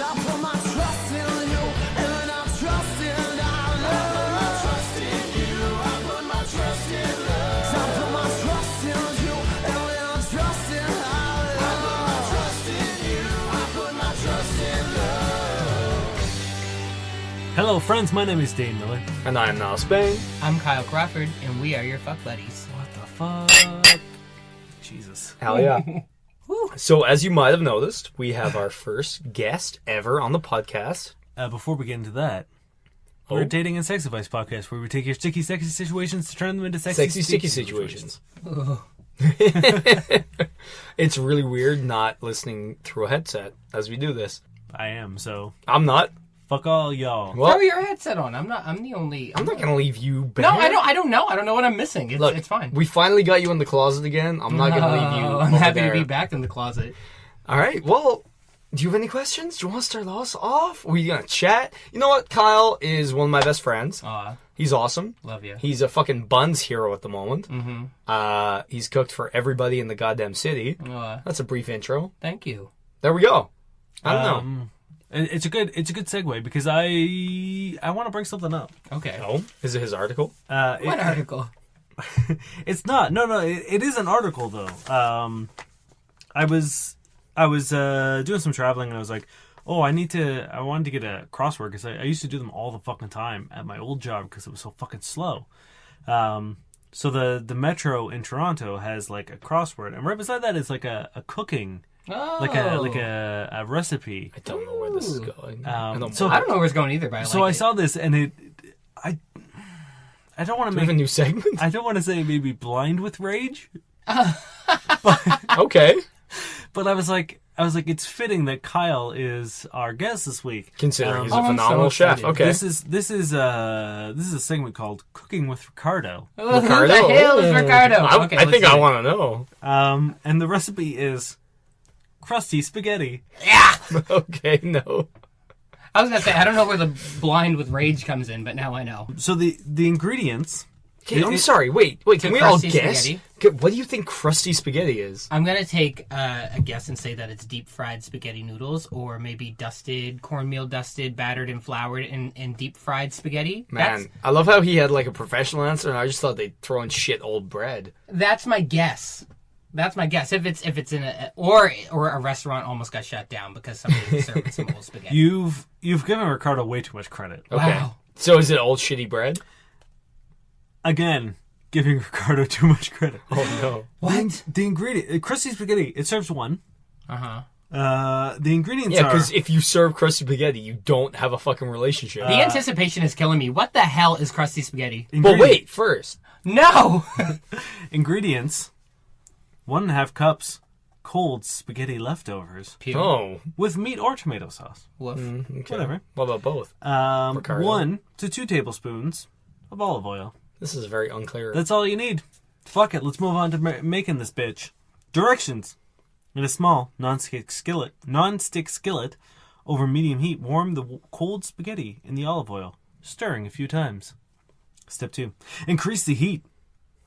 I put my trust in you, and I trust in our love. I trust in you, I put my trust in love. I put my trust in you, and I trust in our love. I put my trust in you, I put my trust in love. Hello friends, my name is Dane Miller. And I am now Spain. I'm Kyle Crawford, and we are your fuck buddies. What the fuck? Jesus. Hell yeah. So as you might have noticed, we have our first guest ever on the podcast. Before we get into that, we're a dating and sex advice podcast where we take your sticky, sexy situations to turn them into sexy, sticky situations. It's really weird not listening through a headset as we do this. I am, so I'm not. fuck all y'all. Well, Throw your headset on. I'm the only. I'm not gonna leave you bare. No, I don't know. I don't know what I'm missing. It's fine. We finally got you in the closet again. I'm not gonna leave you. I'm over happy there. to be back in the closet. All right. Well, do you have any questions? Do you want to start us off? Are we gonna chat? You know what? Kyle is one of my best friends. Aw, He's awesome. love you. He's a fucking buns hero at the moment. Mm-hmm. He's cooked for everybody in the goddamn city. That's a brief intro. Thank you. There we go. I don't know. It's a good segue because I want to bring something up. Okay. Oh, is it his article? What article? It's not. No. It is an article though. I was doing some traveling and I was like, oh, I wanted to get a crossword because I used to do them all the fucking time at my old job because it was so fucking slow. So the metro in Toronto has like a crossword, and right beside that is like a cooking, like a recipe. I don't know where this is going. I don't know where it's going either. But I saw this and I don't want to make a new segment. I don't want to say maybe blind with rage. Okay. But I was like, it's fitting that Kyle is our guest this week. Considering he's a I'm phenomenal so chef. excited. Okay. This is a segment called Cooking with Ricardo. Who the hell is Ricardo? Okay, I think I want. want to know. And the recipe is crusty spaghetti. Yeah. Okay, no. I was gonna say I don't know where the blind with rage comes in, but now I know. So the ingredients. Okay, I'm sorry. Wait. Can we all crusty guess? spaghetti? Okay, what do you think crusty spaghetti is? I'm gonna take a guess and say that it's deep fried spaghetti noodles, or maybe cornmeal dusted, battered and floured, and deep fried spaghetti. Man, I love how he had like a professional answer, and I just thought they'd throw in shit old bread. That's my guess. That's my guess. If it's in or a restaurant almost got shut down because somebody was serving some old spaghetti. You've given Ricardo way too much credit. Okay. Wow. So is it old shitty bread? Again, giving Ricardo too much credit. Oh no. What? The ingredient crusty spaghetti. It serves one. Uh-huh. The ingredients Yeah, are because if you serve crusty spaghetti, you don't have a fucking relationship. The anticipation is killing me. What the hell is crusty spaghetti? But wait, first. No! Ingredients: 1.5 cups cold spaghetti leftovers Pew. Oh. with meat or tomato sauce. Woof. Okay. Whatever. What about both? Ricardo. 1 to 2 tablespoons of olive oil. This is very unclear. That's all you need. Fuck it. Let's move on to making this bitch. Directions: in a small non-stick skillet over medium heat, warm the cold spaghetti in the olive oil, stirring a few times. Step 2: increase the heat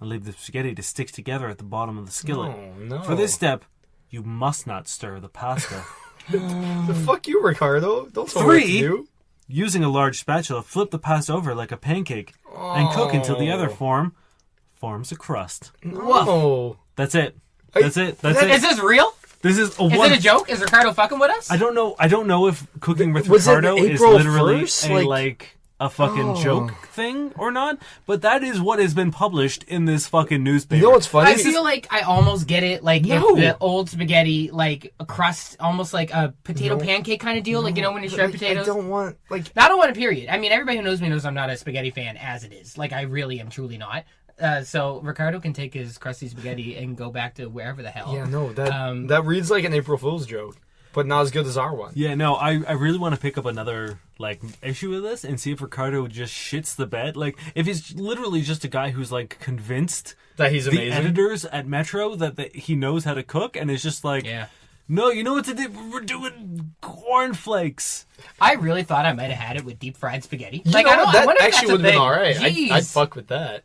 and leave the spaghetti to stick together at the bottom of the skillet. Oh, no. For this step, you must not stir the pasta. The fuck you, Ricardo. Don't tell me what to 3, do. using a large spatula, flip the pasta over like a pancake and cook until the other forms a crust. No. That's it. That's it. That's Is it. this real? This is Is it a joke? Is Ricardo fucking with us? I don't know if cooking with Was it Ricardo is April literally 1st? a fucking joke thing or not, but that is what has been published in this fucking newspaper. You know what's funny? I feel like I almost get it. Like No. if the old spaghetti, like a crust, almost like a potato pancake kind of deal. Like, you know, when you shred potatoes. I don't want, like... I don't want a period. I mean, everybody who knows me knows I'm not a spaghetti fan as it is. Like, I really am truly not. So Ricardo can take his crusty spaghetti and go back to wherever the hell. Yeah, no, that reads like an April Fool's joke, but not as good as our one. Yeah, no, I really want to pick up another like issue of this and see if Ricardo just shits the bed. Like, if he's literally just a guy who's like convinced That he's the amazing. editors at Metro that he knows how to cook, and it's just like, Yeah. no, you know what to do? We're doing cornflakes. I really thought I might have had it with deep fried spaghetti. You Like, know I don't. what? I That wonder if actually that's a would have been thing. all right. Jeez. I'd fuck with that.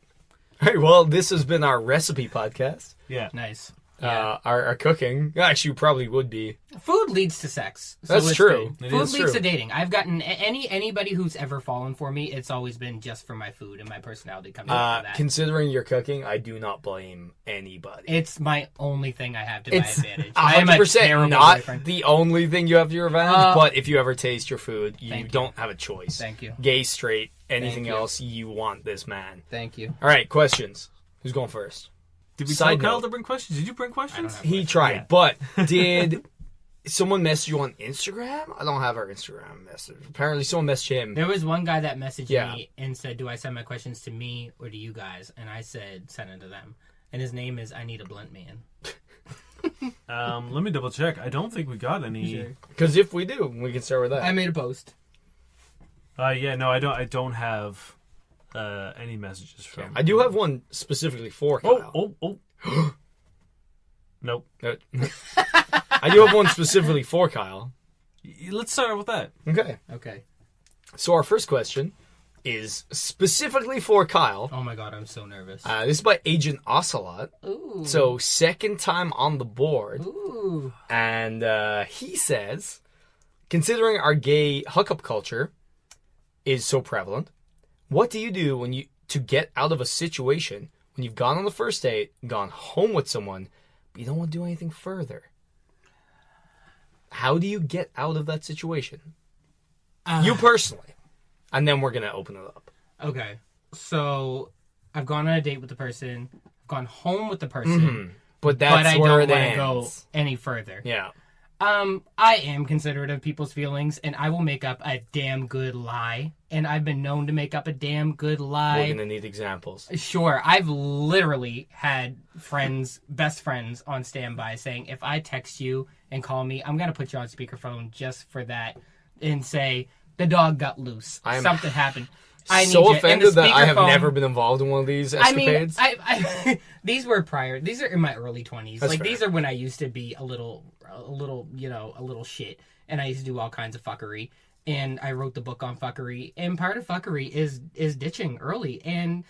All right, well, this has been our recipe podcast. Yeah. Nice. Yeah. Our cooking. Actually, you probably would be. Food leads to sex. So That's it's true. good. It Food is leads true. to dating. I've gotten anybody who's ever fallen for me. It's always been just for my food and my personality coming out of that. Considering your cooking, I do not blame anybody. It's my only thing I have to my It's advantage. I am a 100% terrible not boyfriend. the only thing you have to your advantage, but if you ever taste your food, you Thank you. don't have a choice. Thank you. Gay, straight, anything Thank you. else, you want this man. Thank you. All right, questions. Who's going first? Did we Side tell Kyle note. to bring questions? Did you bring questions? have- He tried, Yeah. but did someone message you on Instagram? I don't have our Instagram message. Apparently, someone messaged him. There was one guy that messaged Yeah. me and said, "Do I send my questions to me or to you guys?" And I said, "Send it to them." And his name is I Need a Blunt Man. Let me double check. I don't think we got any. Sure. Because if we do, we can start with that. I made a post. Yeah, no, I don't. I don't have any messages from. I do have one specifically for Kyle. Oh. Nope. I do have one specifically for Kyle. Let's start with that. Okay. Okay. So our first question is specifically for Kyle. Oh my god, I'm so nervous. This is by Agent Ocelot. Ooh. So second time on the board. Ooh. And he says, considering our gay hookup culture is so prevalent, what do you do when to get out of a situation when you've gone on the first date, gone home with someone, but you don't want to do anything further? How do you get out of that situation? You personally. And then we're going to open it up. Okay. So I've gone on a date with the person, I've gone home with the person, But but that's I where don't it want to go ends. any further. Yeah. I am considerate of people's feelings, and I will make up a damn good lie. And I've been known to make up a damn good We're lie. going to need examples. Sure, I've literally had friends, best friends, on standby saying, if I text you and call me, I'm gonna put you on speakerphone just for that, and say the dog got loose, I'm something happened. I need So you. And the offended that I have speakerphone- never been involved in one of these I mean, escapades. I these were prior. These are in my early 20s. That's Like fair. these are when I used to be a little, a little shit, and I used to do all kinds of fuckery. And I wrote the book on fuckery. And part of fuckery is ditching early. And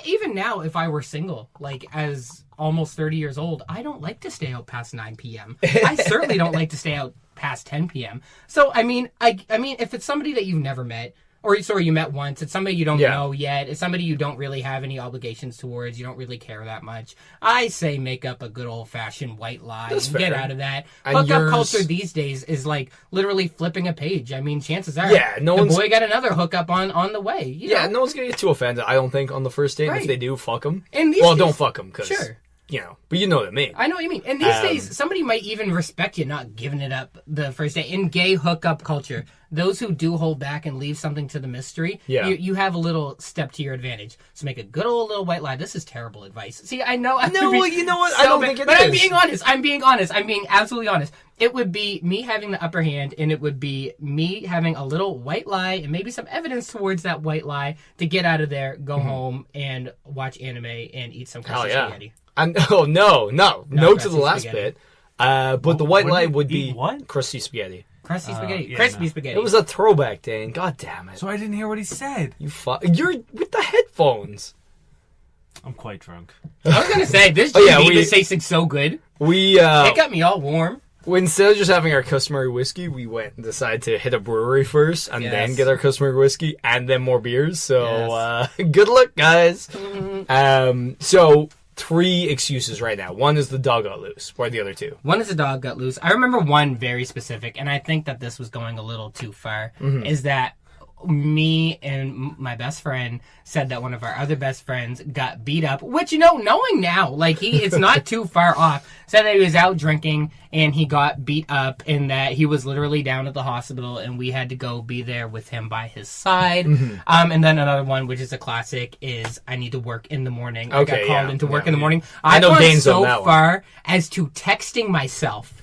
even now, if I were single, like as almost 30 years old, I don't like to stay out past 9 p.m. I certainly don't like to stay out past 10 p.m. So I mean, if it's somebody that you've never met. Or, sorry, you met once. It's somebody you don't know yet. It's somebody you don't really have any obligations towards. You don't really care that much. I say make up a good old-fashioned white lie That's and get fair. out of that. And Hookup yours- culture these days is like literally flipping a page. I mean, chances are No the one's- boy got another hookup on the way. You know? No one's going to get too offended, I don't think, on the first date. And Right. if they do, fuck them. And these Well, days- don't fuck them, because, Sure. but you know what I mean. I know what you mean. And these days, somebody might even respect you not giving it up the first day. In gay hookup culture, those who do hold back and leave something to the mystery, Yeah. you have a little step to your advantage. So make a good old little white lie. This is terrible advice. See, I know. No, well, you know what? I don't think it but is. I'm being honest. I'm being absolutely honest. It would be me having the upper hand, and it would be me having a little white lie and maybe some evidence towards that white lie to get out of there, go home, and watch anime and eat some Hell crusty yeah. spaghetti. And, no to the crusty last spaghetti. bit. But the white what lie did you would eat be what? crusty spaghetti. Crusty spaghetti. yeah, Crispy no. spaghetti. It was a throwback, Dan. God damn it. So I didn't hear what he said. You're with the headphones. I'm quite drunk. I was gonna say this. Oh, yeah, This tasting so good. We, It got me all warm. instead of just having our customary whiskey, we went and decided to hit a brewery first and Yes. then get our customary whiskey and then more beers. So, Yes. good luck, guys. So, 3 excuses right now. One is the dog got loose. What are the other 2? One is the dog got loose. I remember one very specific, and I think that this was going a little too far. Is that me and my best friend said that one of our other best friends got beat up, which, knowing now, like it's not too far off, said that he was out drinking and he got beat up and that he was literally down at the hospital and we had to go be there with him by his side. And then another one, which is a classic, is I need to work in the morning. I got Okay, called yeah, into work yeah. in the morning. I I've know gone Dane's on so that one. far as to texting myself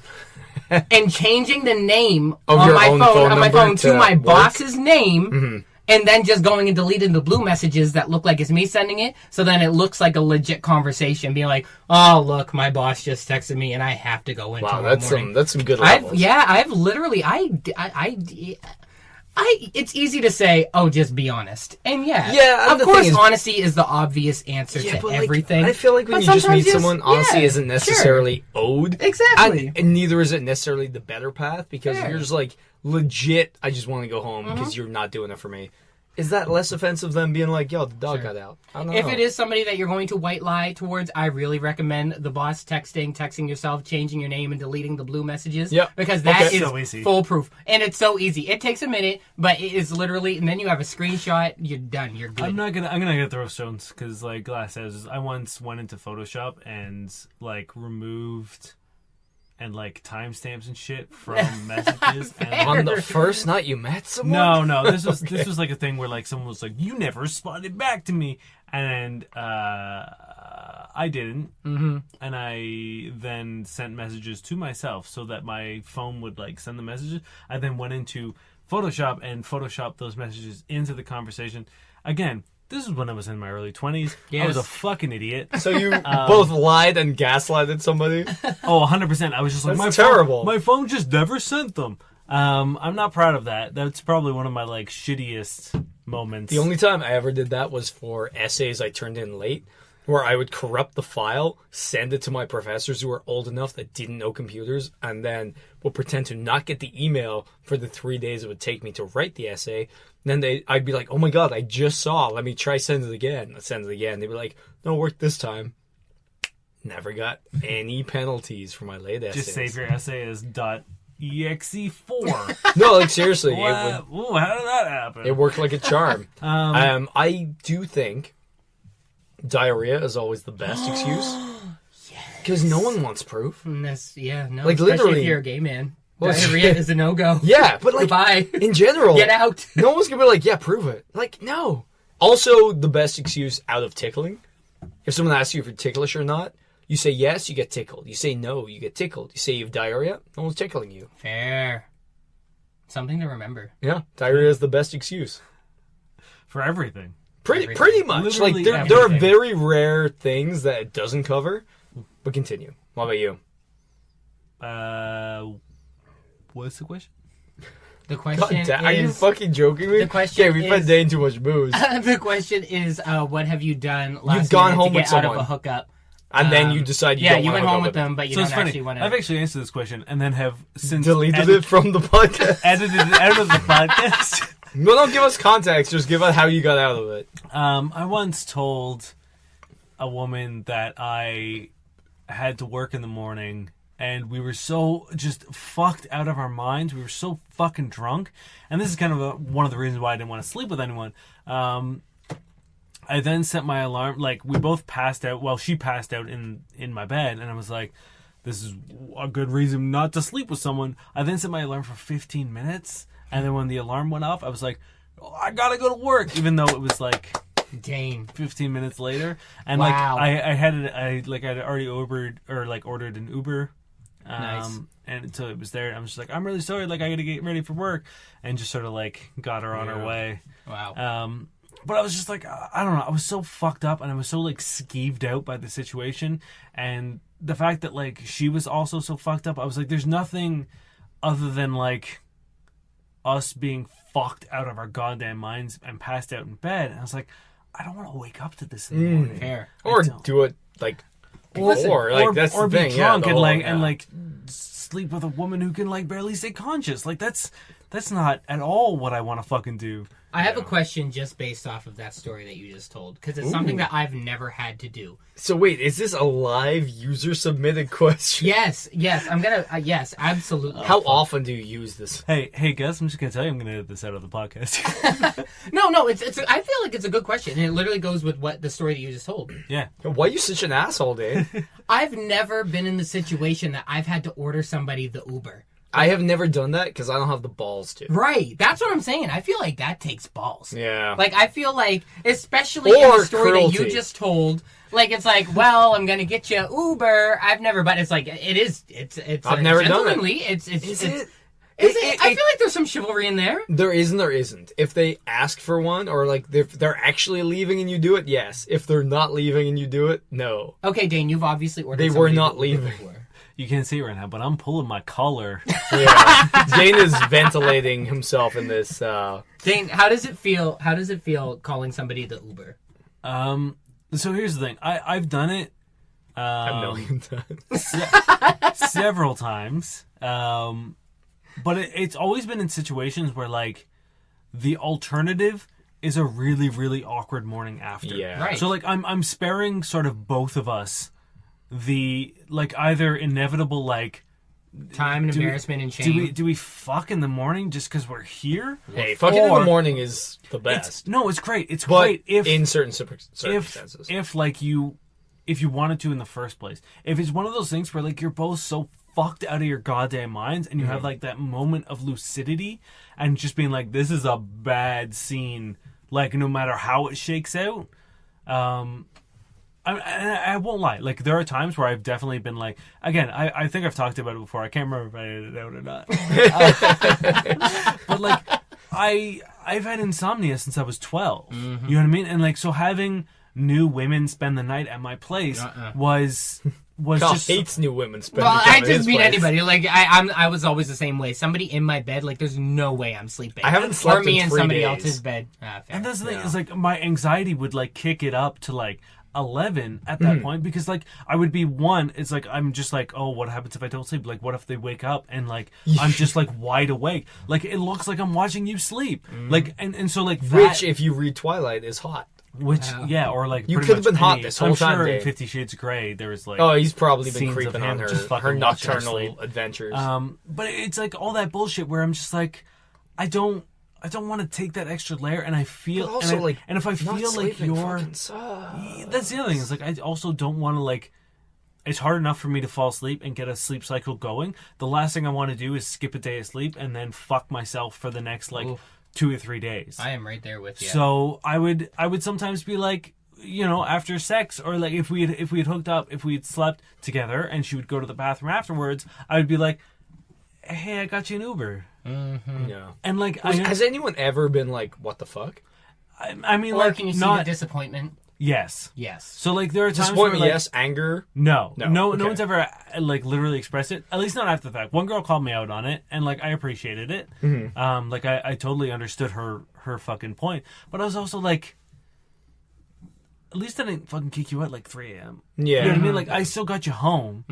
and changing the name Of on your my own phone, phone on my number phone to to my work? boss's name, and then just going and deleting the blue messages that look like it's me sending it, so then it looks like a legit conversation, being like, "Oh, look, my boss just texted me, and I have to go in Wow, tomorrow that's morning." some good levels. I've literally, It's easy to say, oh, just be honest. And Yeah, of the course, thing is- honesty is the obvious answer Yeah, to but everything. I feel like when But you just sometimes meet someone, honesty yeah, isn't necessarily owed. Exactly. And neither is it necessarily the better path, because if Fair. you're just like, legit, I just want to go home because you're not doing it for me. Is that less offensive than being like, yo, the dog got out? I don't know. If it is somebody that you're going to white lie towards, I really recommend the boss texting yourself, changing your name, and deleting the blue messages. Yep. Because that Okay. is So easy. foolproof. And it's so easy. It takes a minute, but it is literally, and then you have a screenshot, you're done, you're good. I'm gonna throw stones because like Glass says, I once went into Photoshop and like removed and like timestamps and shit from messages. And on the first night you met someone? no, this was like a thing where like someone was like, you never responded back to me, and I didn't, and I then sent messages to myself so that my phone would like send the messages. I then went into Photoshop and photoshopped those messages into the conversation. Again, this is when I was in my early 20s. I was a Yes. fucking idiot. So you both lied and gaslighted somebody? Oh, 100%. I was just like, That's terrible. My phone just never sent them. I'm not proud of that. That's probably one of my like shittiest moments. The only time I ever did that was for essays I turned in late, where I would corrupt the file, send it to my professors who were old enough that didn't know computers, and then would pretend to not get the email for the 3 days it would take me to write the essay. And then I'd be like, oh my god, I just saw, let me try send it again. I'd send it again. They'd be like, no, it worked this time. Never got any penalties for my late essays. just save your essay as .exe4. No, like seriously, Ooh, how did that happen? it worked like a charm. I do think diarrhea is always the best excuse. Because no one wants proof. No, Like, especially literally. if you're a gay man. Well, Diarrhea is a no-go. Yeah, but like Goodbye. in general, Get out. no one's gonna be like, yeah, prove it. Like, no. Also, the best excuse out of tickling. If someone asks you if you're ticklish or not, you say yes, you get tickled. You say no, you get tickled. You say you have diarrhea, no one's tickling you. Fair. Something to remember. Yeah, diarrhea is the best excuse. For everything. Pretty much. Literally Like there are everything. very rare things that it doesn't cover. But continue. What about you? What's the question? The God question damn, are you is... fucking joking me? The question yeah, we've is- been dating too much booze. the question is, what have you done last You've gone minute home to with get out of someone. a hookup? And then you decide you don't you want went to home go with them, but you So don't it's funny. actually want I've to... actually answered this question and then have since deleted it from the podcast. edited it out of the podcast. No, don't give us context. Just give us how you got out of it. I once told a woman that I had to work in the morning and we were so just fucked out of our minds. We were so fucking drunk. And this is kind of one of the reasons why I didn't want to sleep with anyone. I then set my alarm. Like, we both passed out. Well, she passed out in my bed. And I was like, this is a good reason not to sleep with someone. I then set my alarm for 15 minutes. And then when the alarm went off, I was like, oh, I gotta go to work. Even though it was like... Dang. 15 minutes later, and Wow. like I had I'd already ordered an Uber, Nice. and so it was there. And I was just like, I'm really sorry, like I gotta get ready for work, and just sort of like got her on her way. Wow. But I was just like, I don't know, I was so fucked up, and I was so like skeeved out by the situation, and the fact that like she was also so fucked up. I was like, there's nothing other than like us being fucked out of our goddamn minds and passed out in bed. And I was like, I don't want to wake up to this in the morning. Fair. Or don't. do it, like, before. Like, that's or the be thing. drunk yeah, and the like whole- and yeah. like sleep with a woman who can like barely stay conscious. Like that's not at all what I want to fucking do. I have a question just based off of that story that you just told, because it's something that I've never had to do. So wait, is this a live user-submitted question? Yes, I'm gonna. Yes, absolutely. How often do you use this? Hey, Gus, I'm just gonna tell you, I'm gonna edit this out of the podcast. No, it's. I feel like it's a good question, and it literally goes with what the story that you just told. Yeah. Why are you such an asshole, Dave? I've never been in the situation that I've had to order somebody the Uber. I have never done that because I don't have the balls to. Right, that's what I'm saying. I feel like that takes balls. Yeah. Like, I feel like, especially in Or the story that cruelty. you just told, like, it's like, well, I'm gonna get you Uber. I've never, but it's like, it's I've never done it. gentlemanly. Is it? I feel like there's some chivalry in there. There is and there isn't. If they ask for one, or like if they're actually leaving and you do it, yes. If they're not leaving and you do it, no. Okay, Dane, you've obviously ordered. They were somebody not the Uber leaving. before. You can't see it right now, but I'm pulling my collar. Yeah. Dane is ventilating himself in this. Dane, how does it feel? How does it feel calling somebody the Uber? So here's the thing. I've done it a million times. several times. But it's always been in situations where, like, the alternative is a really, really awkward morning after. Yeah. Right. So, like, I'm sparing sort of both of us the, like, either inevitable, like... Time and embarrassment and shame. Do we fuck in the morning just because we're here? Hey, fucking in Or- the morning is the best. It's great. It's But great in certain circumstances. if like if you wanted to in the first place. If it's one of those things where, like, you're both so fucked out of your goddamn minds and you have, like, that moment of lucidity and just being like, this is a bad scene, like, no matter how it shakes out. I won't lie. Like, there are times where I've definitely been like, again, I think I've talked about it before. I can't remember if I edited it out or not. But, like, I've had insomnia since I was 12. You know what I mean? And, like, so having new women spend the night at my place was Kyle just... hates new women spending Well, time I at just his mean place. anybody. Like I was always the same way. Somebody in my bed, like there's no way I'm sleeping. I haven't slept or me in in 3 somebody days. else's bed. Fair. And that's the thing, Yeah. is, like, my anxiety would, like, kick it up to, like, 11 at that point, because, like, I would be it's like, I'm just like, oh, what happens if I don't sleep? Like, what if they wake up and, like, I'm just, like, wide awake? Like, it looks like I'm watching you sleep. Like, and so, like, that, Which, if you read Twilight, is hot. yeah, or, like, You pretty could have much been hot any- this whole I'm time, sure in Dave. 50 Shades of Grey there was, like, Oh, he's probably been scenes of creeping on him just her fucking watching her sleep. nocturnal adventures. But it's, like, all that bullshit where I'm just like, I don't want to take that extra layer, and I feel... But also, and if I not feel like sleeping you're... fucking sucks. That's the other thing. Is, like, I also don't want to, like... It's hard enough for me to fall asleep and get a sleep cycle going. The last thing I want to do is skip a day of sleep and then fuck myself for the next, like, Oof. 2 or 3 days. I am right there with you. So I would sometimes be like, you know, after sex, or, like, if we had hooked up, if we had slept together and she would go to the bathroom afterwards, I would be like, hey, I got you an Uber. Yeah. And, like, Has anyone ever been like, what the fuck? I mean, or like, can you see not... the disappointment? Yes. Yes. So, like, there are times where, Disappointment, like, yes. Anger. No Okay. one's ever, like, literally expressed it. At least not after the fact. One girl called me out on it, and, like, I appreciated it. Like, I totally understood her fucking point. But I was also like, at least I didn't fucking kick you out like 3 a.m. Yeah. You know what I mean? Like, I still got you home.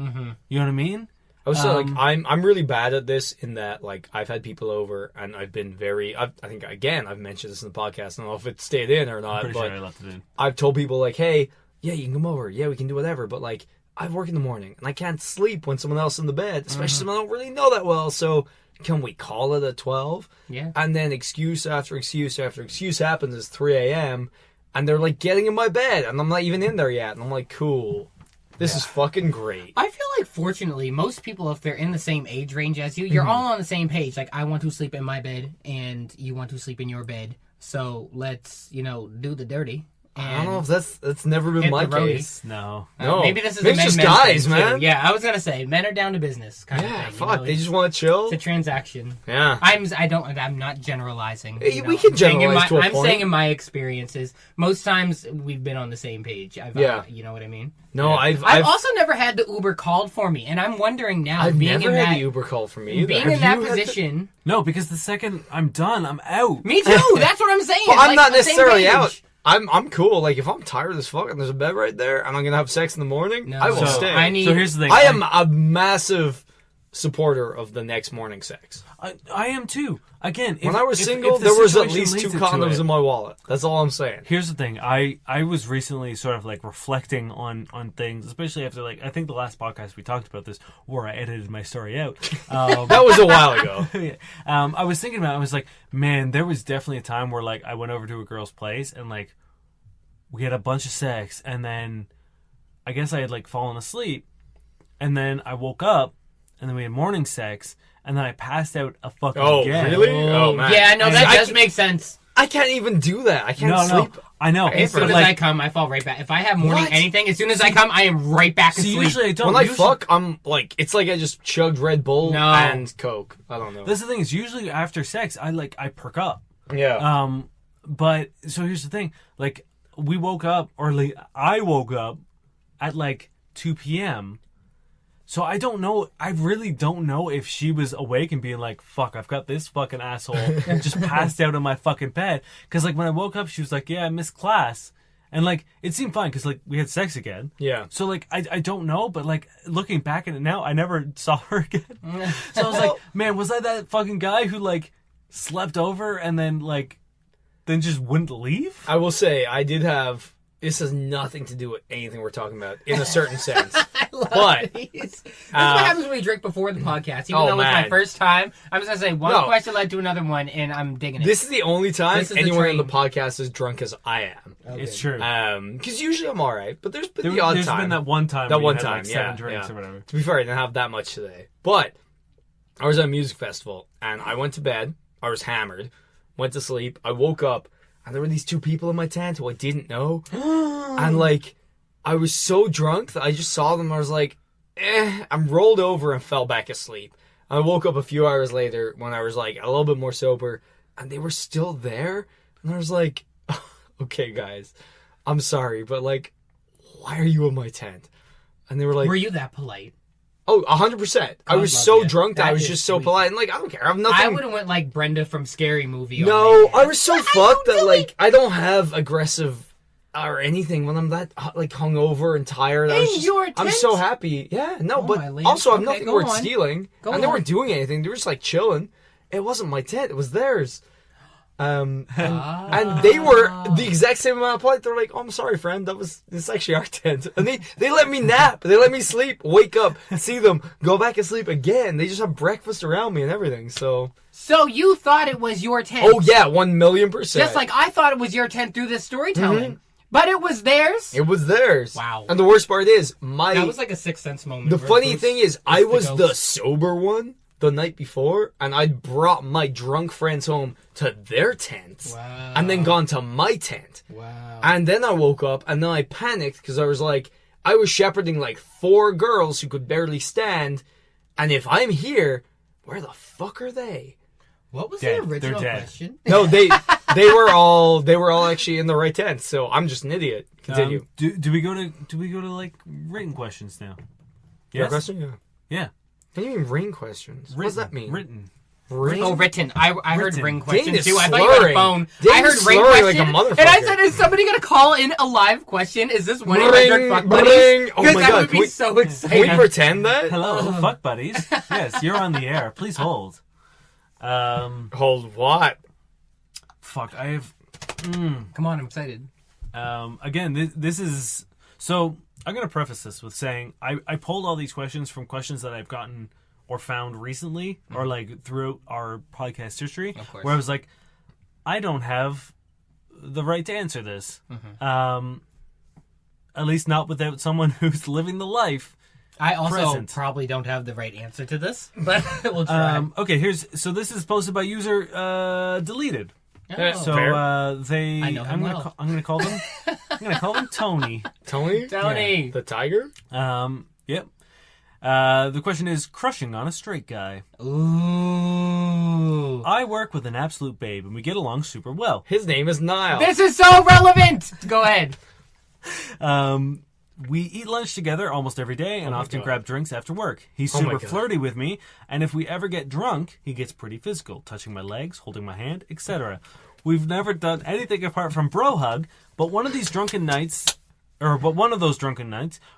You know what I mean? I was like, I'm really bad at this in that, like, I've had people over and I've been I think, again, I've mentioned this in the podcast. I don't know if it stayed in or not, Pretty but sure I left it in. I've told people, like, hey, yeah, you can come over. Yeah, we can do whatever. But, like, I work in the morning and I can't sleep when someone else is in the bed, especially someone I don't really know that well. So can we call it at 12? Yeah. And then excuse after excuse after excuse happens. It's 3 a.m. and they're, like, getting in my bed and I'm not even in there yet. And I'm like, cool. This is fucking great. I feel like, fortunately, most people, if they're in the same age range as you, you're all on the same page. Like, I want to sleep in my bed, and you want to sleep in your bed. So let's, do the dirty. I don't know if that's never been hit my the roadie. case. No. No. Maybe this is Maybe a it's men just guys, thing, man. too. Yeah, I was gonna say men are down to business kind Yeah, of thing. fuck. They just want to chill. It's a transaction. Yeah. I'm not generalizing. Hey, you know. we can I'm saying in generalize to a I'm point. saying in my experiences, most times we've been on the same page. Yeah. You know what I mean? No, I've also never had the Uber called for me, and I'm wondering now, I've being never in had that the Uber call for me either. being Have in that you had the- position. No, because the second I'm done, I'm out. Me too. That's what I'm saying. Well, I'm Like, not the same necessarily page. out. I'm cool. Like, if I'm tired as fuck and there's a bed right there and I'm gonna have sex in the morning, No. I will So, stay. I need- So here's the thing. I am a massive supporter of the next morning sex. I am too. Again, When I was single, if the there was at situation least 2 leads it to condoms it. in my wallet. That's all I'm saying. Here's the thing. I was recently sort of, like, reflecting on things, especially after, like, I think the last podcast we talked about this, where I edited my story out. That was a while ago. Yeah. I was thinking about it. I was like, man, there was definitely a time where, like, I went over to a girl's place and, like, we had a bunch of sex, and then I guess I had, like, fallen asleep, and then I woke up, and then we had morning sex, and then I passed out a fucking Oh, again. really? Oh, man. Yeah, no, that I does can- make sense. I can't even do that. I can't No, sleep. I know. As soon But, as like, I come, I fall right back. If I have morning What? anything, as soon as I come, I am right back see, asleep. usually I don't. When I Usually- fuck, I'm like, it's like I just chugged Red Bull No. and Coke. I don't know. That's the thing, is usually after sex, I perk up. Yeah. But so here's the thing, like, we woke up, or like I woke up at like 2 p.m. So I don't know. I really don't know if she was awake and being like, fuck, I've got this fucking asshole just passed out in my fucking bed. Because, like, when I woke up, she was like, yeah, I missed class. And, like, it seemed fine because, like, we had sex again. Yeah. So, like, I don't know. But, like, looking back at it now, I never saw her again. So I was like, man, was I that fucking guy who, like, slept over and then, like, then just wouldn't leave? I will say, I did have... This has nothing to do with anything we're talking about, in a certain sense. I love But, these. This is what happens when we drink before the podcast. Even though it's my man. first time, I'm just going to say one question led to another one, and I'm digging it. This is the only time This is the anyone on the train. podcast is drunk as I am. Okay. It's true. Because usually I'm alright, but there's been the odd There's time. been that one time That where you one had, time, like, 7 yeah, drinks yeah. or whatever. To be fair, I didn't have that much today. But I was at a music festival, and I went to bed. I was hammered. Went to sleep. I woke up, and there were these 2 people in my tent who I didn't know. And, like, I was so drunk that I just saw them. I was like, I'm rolled over and fell back asleep. I woke up a few hours later when I was, like, a little bit more sober, and they were still there. And I was like, okay, guys, I'm sorry, but, like, why are you in my tent? And they were like, Were you that polite? oh, 100%. I was love so you. drunk that That I was is just so sweet. polite. And, like, I don't care. I have nothing. I would have went like Brenda from Scary Movie. on No, my I was so fucked that, like, I don't have aggressive or anything when I'm that, like, hungover and tired. I was In just, your I'm tent? so happy. Yeah, no, Oh, but my land. also I'm Okay, nothing go worth on. stealing. Go and they on. weren't doing anything. They were just, like, chilling. It wasn't my tent. It was theirs. And they were the exact same amount of polite. They're like, oh, I'm sorry, friend. It's actually our tent. And they let me nap. They let me sleep, wake up, see them, go back and sleep again. They just have breakfast around me and everything. So, So you thought it was your tent? oh yeah, 1,000,000%. Just like I thought it was your tent through this storytelling, but it was theirs. It was theirs. Wow. And the worst part is, That was like a Sixth Sense moment. the where funny Bruce thing is, I the was the ghost. sober one the night before, and I brought my drunk friends home to their tent, Wow. and then gone to my tent. Wow. And then I woke up, and then I panicked because I was like, I was shepherding like 4 girls who could barely stand, and if I'm here, where the fuck are they? What was Dead. the original They're dead. question? No, they were all actually in the right tent. So I'm just an idiot. Continue. Do we go to like written questions now? Your Yes. question? Yeah. Yeah. What do you mean ring questions? What does that mean? Written. Ring? Oh, written. I heard Written. ring question Dane is too. I thought you had a slurring. phone. Dane I heard is ring slurring like question, a motherfucker. and I said, "Is somebody gonna call in a live question? Is this one of my Ring, drunk fuck ring. buddies? Oh Because my that God, would can be we- so Can we exciting." pretend that? Hello, fuck buddies. Yes, you're on the air. Please hold. Hold what? Fuck. I have. Come on, I'm excited. Again, this is so. I'm gonna preface this with saying I pulled all these questions from questions that I've gotten or found recently or like throughout our podcast history, Of course. where I was like, I don't have the right to answer this. At least not without someone who's living the life. I also Present. probably don't have the right answer to this, but we'll try. Okay, so this is posted by user deleted. Oh. So Fair. they I know him well. I'm gonna call them Tony. Tony? Tony. The tiger? Yep. The question is crushing on a straight guy. Ooh. I work with an absolute babe and we get along super well. His name is Niall. This is so relevant. Go ahead. We eat lunch together almost every day and often God. grab drinks after work. He's Oh my super God. flirty with me, and if we ever get drunk, he gets pretty physical, touching my legs, holding my hand, etc. We've never done anything apart from bro hug, but one of those drunken nights,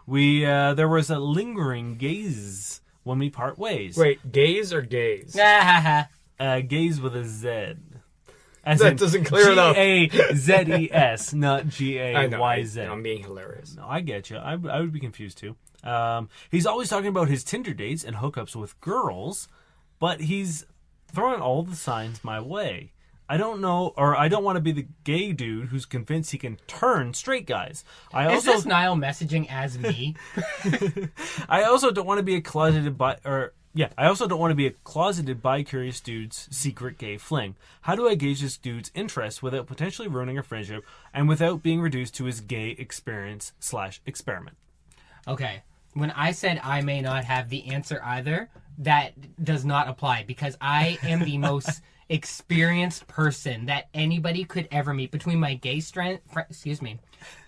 we there was a lingering gaze when we part ways. Wait, gays or gays? Gaze with a Z. As That in doesn't clear it up. G-A-Z-E-S, not I know. G-A-Y-Z. I'm being hilarious. No, I get you. I would be confused too. He's always talking about his Tinder dates and hookups with girls, but he's throwing all the signs my way. I don't know, or I don't want to be the gay dude who's convinced he can turn straight guys. Is this Niall messaging as me? I also don't want to be a closeted bi-curious dude's secret gay fling. How do I gauge this dude's interest without potentially ruining a friendship and without being reduced to his gay experience/experiment? Okay. When I said I may not have the answer either, that does not apply because I am the most experienced person that anybody could ever meet between my gay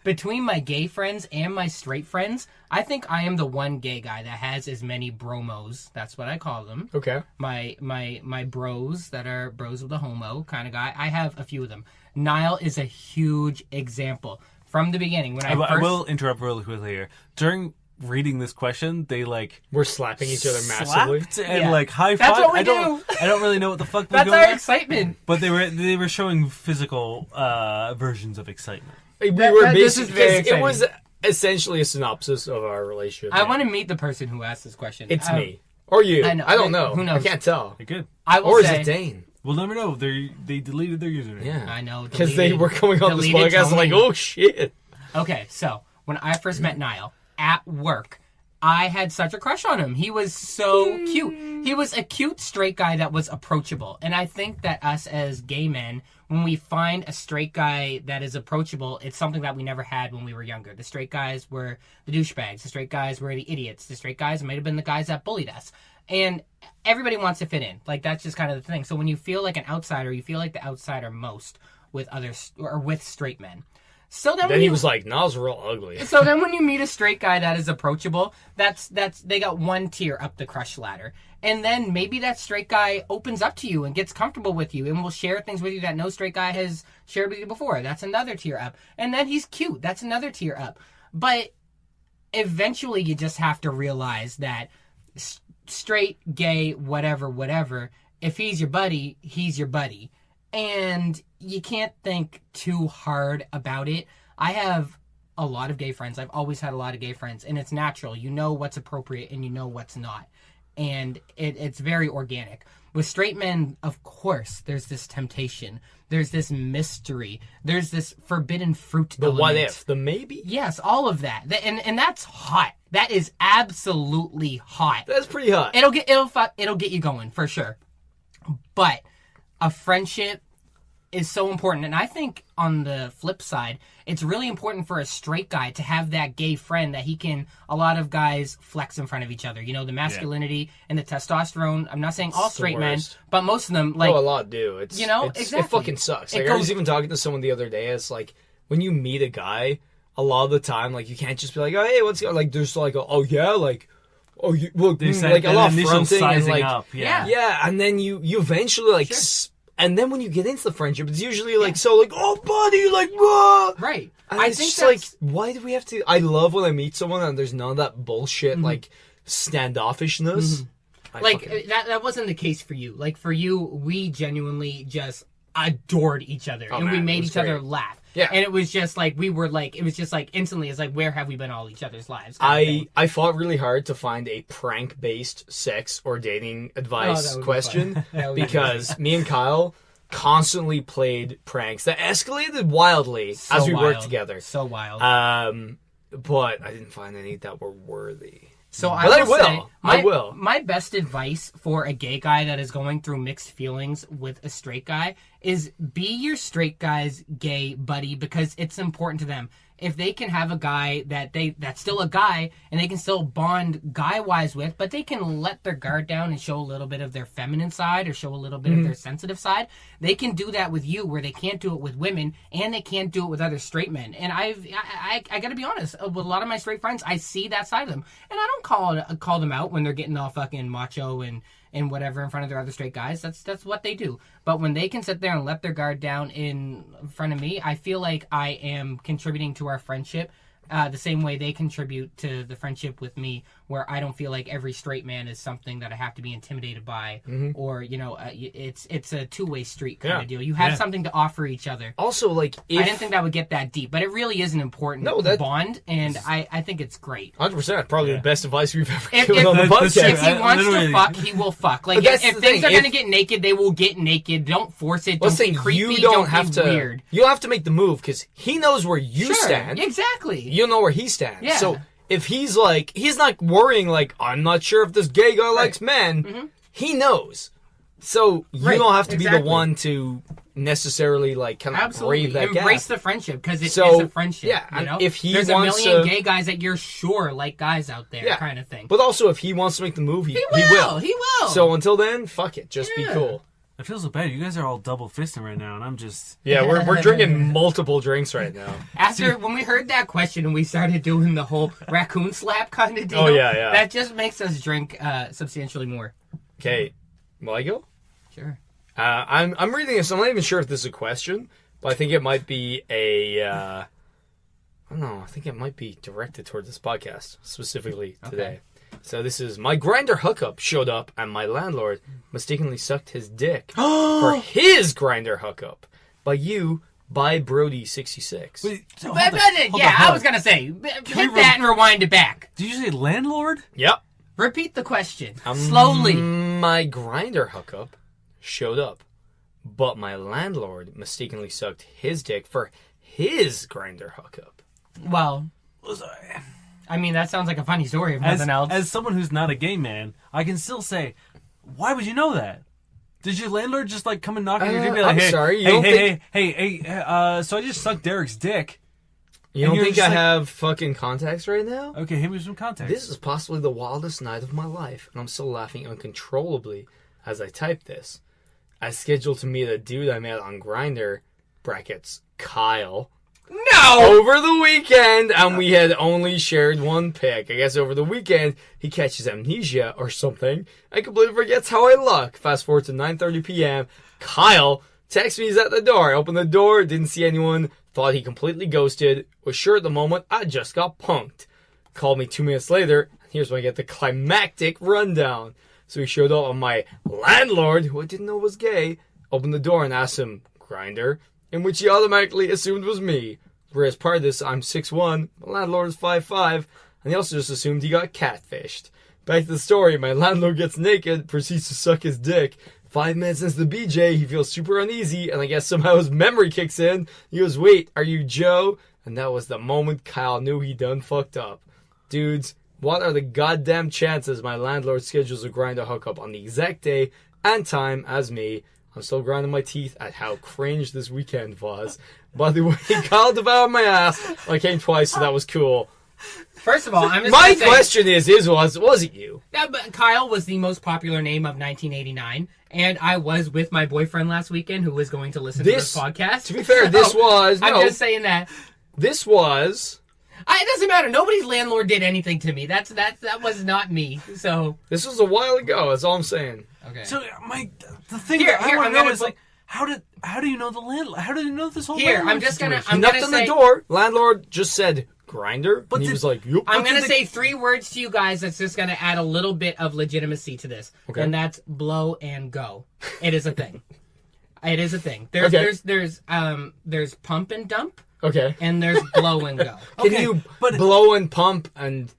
between my gay friends and my straight friends, I think I am the one gay guy that has as many bromos. That's what I call them. Okay. My bros that are bros with a homo kind of guy. I have a few of them. Niall is a huge example. From the beginning, when I will interrupt really quickly here. During reading this question, they we're slapping each other massively slapped and high five. That's what we do. I don't really know what the fuck was That's going our on. excitement. But they were showing physical versions of excitement. This is very it exciting. was essentially a synopsis of our relationship. I want to meet the person who asked this question. It's me or you. I know. I don't know. Who knows? I can't tell. They're good. I will Or is say, it Dane? We'll never know. They deleted their username. Yeah, I know, because they were coming on this deleted podcast like, Tony. oh shit. Okay, so when I first met Niall at work, I had such a crush on him. He was so cute. He was a cute straight guy that was approachable. And I think that us as gay men, when we find a straight guy that is approachable, it's something that we never had when we were younger. The straight guys were the douchebags. The straight guys were the idiots. The straight guys might have been the guys that bullied us. And everybody wants to fit in. Like, that's just kind of the thing. So when you feel like an outsider, you feel like the outsider most with others or with straight men. So then He was like, Niall's real ugly. So then when you meet a straight guy that is approachable, that's they got one tier up the crush ladder. And then maybe that straight guy opens up to you and gets comfortable with you and will share things with you that no straight guy has shared with you before. That's another tier up. And then he's cute. That's another tier up. But eventually you just have to realize that straight, gay, whatever, if he's your buddy, he's your buddy. And you can't think too hard about it. I have a lot of gay friends. I've always had a lot of gay friends, and it's natural. You know what's appropriate and you know what's not. And it's very organic. With straight men, of course, there's this temptation. There's this mystery. There's this forbidden fruit The element. what if? The maybe? Yes, all of that. And that's hot. That is absolutely hot. That's pretty hot. It'll get you going for sure. But a friendship is so important, and I think on the flip side, it's really important for a straight guy to have that gay friend that he can. A lot of guys flex in front of each other. You know, the masculinity and the testosterone. I'm not saying all It's the straight men, worst. but most of them like. a lot do. It's exactly. It fucking sucks. It Like, I was goes- even talking to someone the other day. It's like when you meet a guy, a lot of the time, like you can't just be like, oh hey, what's going? Like there's like, oh yeah, like. Oh, you well, said like a an lot of initial fronting and sizing like, up. Yeah. yeah, and then you eventually like, Sure. and then when you get into the friendship, it's usually like so like, oh buddy, like, whoa. Right. And I it's think just that's like, why do we have to? I love when I meet someone and there's none of that bullshit Mm-hmm. like standoffishness. I like fucking- that wasn't the case for you. Like for you, we genuinely just adored each other, and we man, it made was each other great. laugh. Yeah. And it was just like we were like it was just like instantly. It's like where have we been all each other's lives? kind of thing. I fought really hard to find a prank based sex or dating advice that would be question fun. That would be because me and Kyle constantly played pranks that escalated wildly So as we worked wild. together. So wild. But I didn't find any that were worthy. So But I will. say, I will. My best advice for a gay guy that is going through mixed feelings with a straight guy is be your straight guy's gay buddy because it's important to them. If they can have a guy that's still a guy and they can still bond guy-wise with, but they can let their guard down and show a little bit of their feminine side or show a little bit of their sensitive side, they can do that with you where they can't do it with women and they can't do it with other straight men. And I gotta be honest, with a lot of my straight friends, I see that side of them. And I don't call them out when they're getting all fucking macho and whatever in front of their other straight guys. That's what they do. But when they can sit there and let their guard down in front of me, I feel like I am contributing to our friendship the same way they contribute to the friendship with me, where I don't feel like every straight man is something that I have to be intimidated by, or it's a two-way street kind Yeah. of deal. You have Yeah. something to offer each other. Also, like, if I didn't think that would get that deep, but it really is an important bond, and I think it's great. 100%, probably the best advice we've ever If- given if- on the That's podcast. true. If he wants to literally- fuck, he will fuck. Like But that's if the things thing, are gonna if- get naked, they will get naked. Don't force it. Don't Let's be say creepy. you don't be have to. Weird. You don't have to make the move because he knows where you Sure, stand. exactly. You know where he stands. Yeah. So if he's like, he's not worrying like, I'm not sure if this gay guy likes men. He knows. So you Right, don't have to be exactly. the one to necessarily like kind of Absolutely, brave that embrace gap. the friendship because it is So, a friendship. yeah, you and know? if he there's wants a million to- gay guys that you're sure like guys out there, Yeah. kind of thing. But also, if he wants to make the move, he will. He will. So until then, fuck it. Just be Yeah. cool. I feel so bad. You guys are all double fisting right now, and I'm just. Yeah, we're drinking multiple drinks right now. When we heard that question and we started doing the whole raccoon slap kind of deal, Oh, yeah. that just makes us drink substantially more. Okay, will I go? Sure. I'm reading this. I'm not even sure if this is a question, but I think it might be I don't know. I think it might be directed towards this podcast specifically today. Okay. So this is my Grindr hookup showed up and my landlord mistakenly sucked his dick for his Grindr hookup by Brody66. Wait, so But, hold on, I was going to say, hit that and rewind it back. Did you say landlord? Yep. Repeat the question. Slowly. My Grindr hookup showed up, but my landlord mistakenly sucked his dick for his Grindr hookup. Well, I mean, that sounds like a funny story, if nothing else. As someone who's not a gay man, I can still say, why would you know that? Did your landlord just like come and knock on your door and be like, I'm hey, sorry, so I just sucked Derek's dick. You And don't you're think just I like- have fucking contacts right now? Okay, hit me with some context. This is possibly the wildest night of my life, and I'm still laughing uncontrollably as I type this. I scheduled to meet a dude I met on Grindr, brackets, Kyle, over the weekend, and we had only shared one pic. I guess over the weekend, he catches amnesia or something and completely forgets how I look. Fast forward to 9:30 p.m. Kyle texts me he's at the door. I opened the door, didn't see anyone, thought he completely ghosted, was sure at the moment I just got punked. Called me 2 minutes later, here's when I get the climactic rundown. So he showed up on my landlord, who I didn't know was gay, opened the door and asked him, Grindr? In which he automatically assumed was me. Whereas part of this, I'm 6'1", my landlord is 5'5", and he also just assumed he got catfished. Back to the story, my landlord gets naked, proceeds to suck his dick. 5 minutes into the BJ, he feels super uneasy, and I guess somehow his memory kicks in. He goes, wait, are you Joe? And that was the moment Kyle knew he done fucked up. Dudes, what are the goddamn chances my landlord schedules a Grindr hookup on the exact day and time as me? I'm still grinding my teeth at how cringe this weekend was. By the way, Kyle devoured my ass. I came twice, so that was cool. First of all, I'm just My gonna say, question was it you? but Kyle was the most popular name of 1989, and I was with my boyfriend last weekend who was going to listen to this podcast. To be fair, this was... I'm No, just saying that. this was... It doesn't matter. Nobody's landlord did anything to me. That was not me. So This was a while ago, that's all I'm saying. okay. So the thing Here, that I here, want I'm to know gonna is put- like, how do you know the landlord? How did you know this whole? Here, landlord I'm just gonna- situation? I'm Knocked gonna on say- the door, landlord just said, Grindr? But And he did- was like, yup. I'm But going to did say 3 words to you guys that's just going to add a little bit of legitimacy to this. Okay. And that's blow and go. It is a thing. It is a thing. There's Okay. there's pump and dump Okay. and there's blow and go. Can Okay, you but- blow and pump and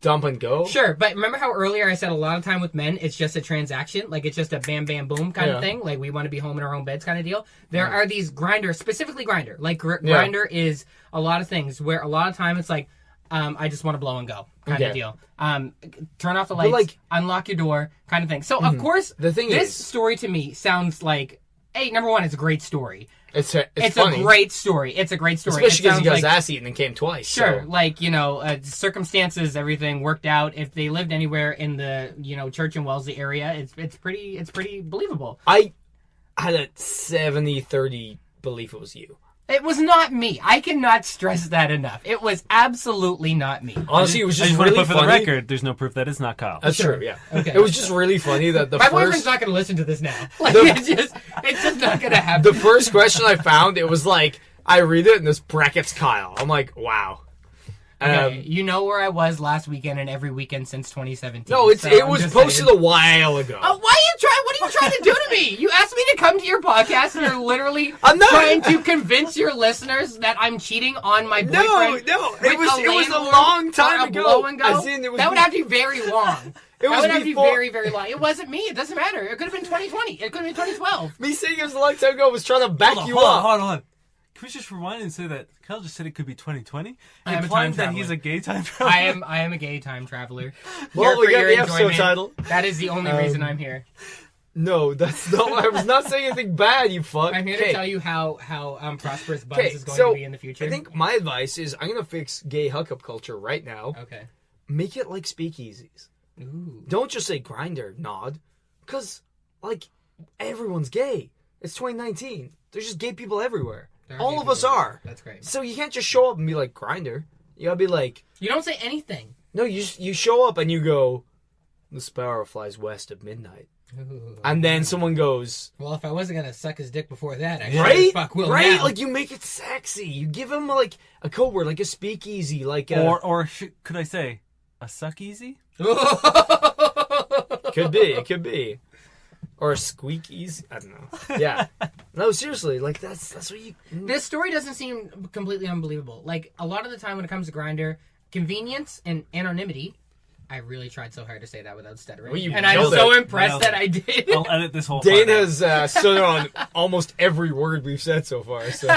dump and go? Sure, but remember how earlier I said a lot of time with men it's just a transaction, like it's just a bam bam boom kind Yeah. of thing, like we want to be home in our own beds kind of deal. There are these Grindr, specifically Grindr. Like Yeah. Grindr is a lot of things where a lot of time it's like I just want to blow and go kind of Okay. deal. Turn off the lights, like- unlock your door kind of thing. So of course The thing this is- story to me sounds like, hey, number one, it's a great story. It's a funny. great story. It's a great story. Especially because he got his like, ass eaten and came twice. sure, So. like, circumstances, everything worked out. If they lived anywhere in the, Church and Wellesley area, it's pretty believable. I had a 70-30 belief it was you. It was not me. I cannot stress that enough. It was absolutely not me. Honestly, it was I just just want to really put for funny. the record, there's no proof that it's not Kyle. That's Sure. true, yeah. Okay. It was just really funny that the My boyfriend's first... not going to listen to this now. Like, it's just not going to happen. The first question I found, it was like, I read it and this brackets Kyle. I'm like, wow. Okay, you know where I was last weekend and every weekend since 2017. No, it I'm was just posted saying. a while ago. What are you trying to do to me? You asked me to come to your podcast and you're literally I'm not- trying to convince your listeners that I'm cheating on my boyfriend. no, with it was a landlord long or time a ago. blow and go? As in, it was that would be- have to be very long. It was that would have to be before- very, very long. It wasn't me. It doesn't matter. It could have been 2020. It could have been 2012. Me saying it was a long time ago was trying to back you hold up. on. Can we just rewind and say that Kyle just said it could be 2020? I am a implying time that traveler. he's a gay time traveler. I am a gay time traveler. Well, Here we for got your the episode enjoyment. title. That is the only reason I'm here. No, that's not. I was not saying anything bad. You fuck. I'm here to tell you how prosperous Buzz Okay, is going so to be in the future. I think my advice is I'm gonna fix gay hookup culture right now. Okay. Make it like speakeasies. Ooh. Don't just say Grindr, nod, because like everyone's gay. It's 2019. There's just gay people everywhere. There are All gay of us people. are. That's great. So you can't just show up and be like Grindr. You gotta be like, You don't say anything. no, you show up and you go, the sparrow flies west at midnight. Ooh. And then someone goes, Well, if I wasn't gonna suck his dick before that, I right? sure as fuck will right? now. Like, you make it sexy. You give him, like, a code word, like a speakeasy, like a... Or could I say a suck easy? Could be. It could be. Or a squeak easy. I don't know. Yeah. No, seriously. Like, that's what you... This story doesn't seem completely unbelievable. Like, a lot of the time when it comes to Grindr, convenience and anonymity. I really tried so hard to say that without stuttering. Well, you and I'm nailed so it. impressed that I did. I'll edit this whole Dane part out. has stood on almost every word we've said so far. So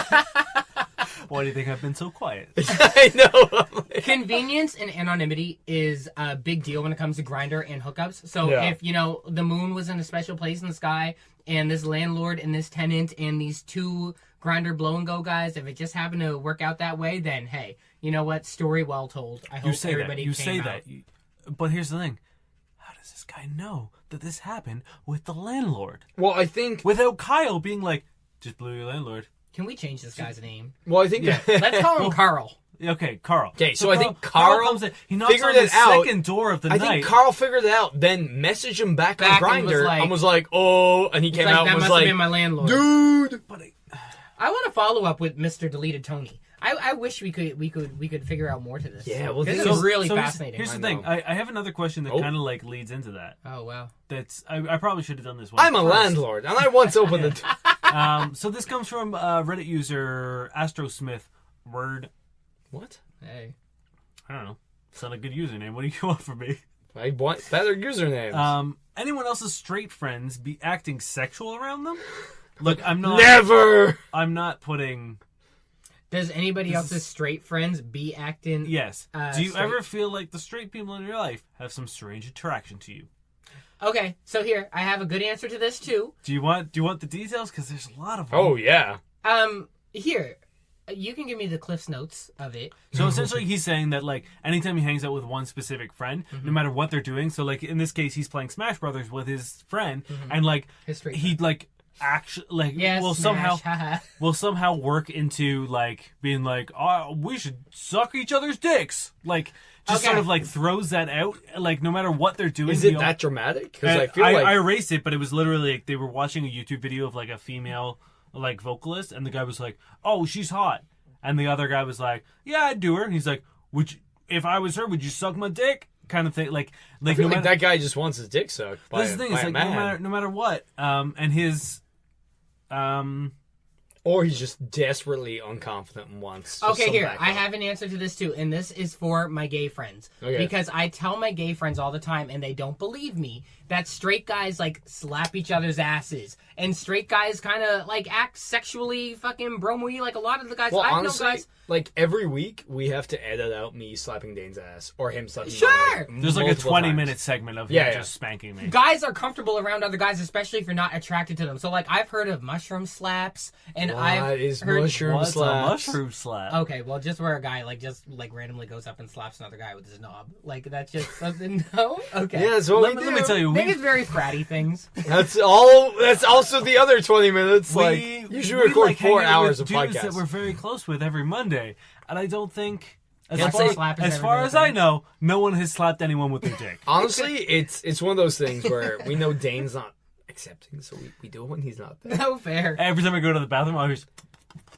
Why do you think I've been so quiet? I know. Convenience and anonymity is a big deal when it comes to Grindr and hookups. So Yeah. if, the moon was in a special place in the sky and this landlord and this tenant and these two Grindr blow and go guys, if it just happened to work out that way, then hey, you know what? Story well told. I hope You say everybody that. You came say out. that. But here's the thing. How does this guy know that this happened with the landlord? Well, I think. Without Kyle being like, just blew your landlord. Can we change this guy's name? Well, I think. Let's call him Carl. Okay, Carl. Okay, so I think Carl comes in. He knocks figured on it the out. second door of the I night. think Carl figured it out, then messaged him back on Back and Grindr was like- oh, and he It's came like, out that and was must have like, been my landlord. dude. But I want to follow up with Mr. Deleted Tony. I wish we could figure out more to this. Yeah, well, this so- is really so fascinating. Here's the I thing. know. I have another question that Oh. kind of like leads into that. Oh wow. That's I probably should have done this one. I'm a first. landlord, and I once opened the. So this comes from Reddit user Astrosmith. Word. What? Hey. I don't know. It's not a good username. What do you want from me? I want better usernames. Anyone else's straight friends be acting sexual around them? Look, I'm not. Never. I'm not putting. Does anybody else's straight friends be acting? Yes. Do you straight. ever feel like the straight people in your life have some strange attraction to you? Okay, so here I have a good answer to this too. Do you want the details? Because there's a lot of them. Oh yeah. Here, you can give me the Cliff's Notes of it. So essentially, he's saying that like anytime he hangs out with one specific friend, no matter what they're doing. So like in this case, he's playing Smash Brothers with his friend, and like His straight he'd like actually like Yes, will Smash, somehow haha. will somehow work into like being like, oh, we should suck each other's dicks, like just Okay. sort of like throws that out, like no matter what they're doing. Is he it that dramatic? Because I I, feel like I erased it, but it was literally like they were watching a YouTube video of like a female like vocalist, and the guy was like, "Oh, she's hot," and the other guy was like, "Yeah, I'd do her." And he's like, "Would you, if I was her, would you suck my dick?" Kind of thing. Like I feel no like matter, that guy just wants his dick sucked by, this is the thing. by It's a like man. no matter what, and his, Or he's just desperately unconfident and wants. just Okay, some here backup. I have an answer to this too, and this is for my gay friends Okay. because I tell my gay friends all the time, and they don't believe me that straight guys like slap each other's asses, and straight guys kind of like act sexually fucking bromo-y. Like a lot of the guys Well, I've honestly, known guys. like every week we have to edit out me slapping Dane's ass or him slapping. Sure! mine, like, there's like a multiple 20-minute times. segment of Yeah, him yeah. just spanking me. Guys are comfortable around other guys, especially if you're not attracted to them. So, like, I've heard of mushroom slaps, and I've What is heard. mushroom What's a slaps? mushroom slap? Okay, well, just where a guy just randomly goes up and slaps another guy with his knob, like that's just something. No, okay. Yeah, that's what Let we me- do. let me tell you, I think it's very fratty things. That's all. That's also the other 20 minutes. Like We usually record like 4 hanging out hours with of dudes podcast. that we're very close with every Monday, and I don't think, as I'd far, say slap is as, never far been a as I thing. know, no one has slapped anyone with their dick. Honestly, it's one of those things where we know Dane's not accepting, so we do it when he's not there. No fair. Every time I go to the bathroom, I always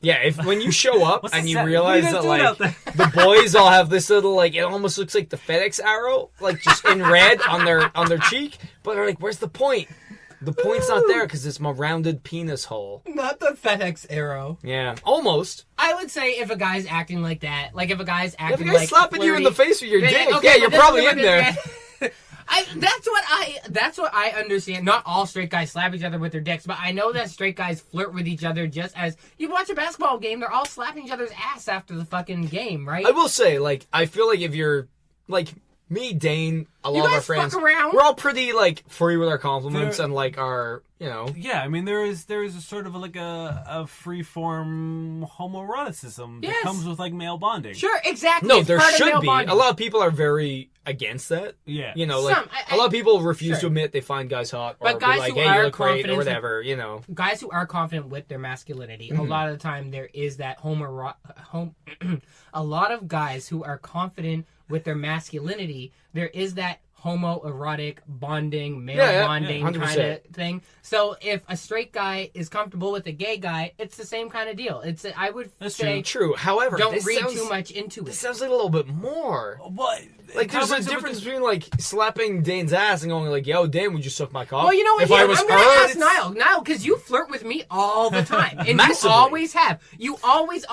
Yeah, if when you show up What's and this you at- realize what are that you guys doing like the boys all have this little like it almost looks like the FedEx arrow, like just in red on their cheek, but they're like, where's the point? The point's not there because it's my rounded penis hole. Not the FedEx arrow. Yeah, almost. I would say if a guy's acting like that, like if a guy's If acting a guy's like slapping you in the flirty- face with your Yeah, dick, okay, yeah, but you're this is probably what in there. That's what I understand. Not all straight guys slap each other with their dicks, but I know that straight guys flirt with each other just as you watch a basketball game, they're all slapping each other's ass after the fucking game, right? I will say, like, I feel like if you're like me, Dane, a You lot of our guys friends, fuck around. we're all pretty like free with our compliments They're- and like our, Yeah, I mean there is a sort of like a free form homoeroticism that Yes. comes with like male bonding. Sure, exactly. No, It's there part of should male be. bonding. A lot of people are very against that. Yeah. You know, like Some, a lot of people refuse sure. to admit they find guys hot or But be guys like, who hey, are you look great or confident- whatever, you know. Guys who are confident with their masculinity, Mm-hmm. a lot of the time there is that a lot of guys who are confident with their masculinity, there is that homoerotic bonding, male Yeah, bonding 100%. kind of thing. So if a straight guy is comfortable with a gay guy, it's the same kind of deal. I would That's say True. However, don't this read sounds, too much into This it. sounds like a little bit more. What? Like, there's a Confidence with difference the- between, like, slapping Dane's ass and going, like, yo, Dane, would you suck my cock? Well, you know what? If Yeah, I was I'm gonna her, ask Niall, because you flirt with me all the time, and Massively. you always have. You always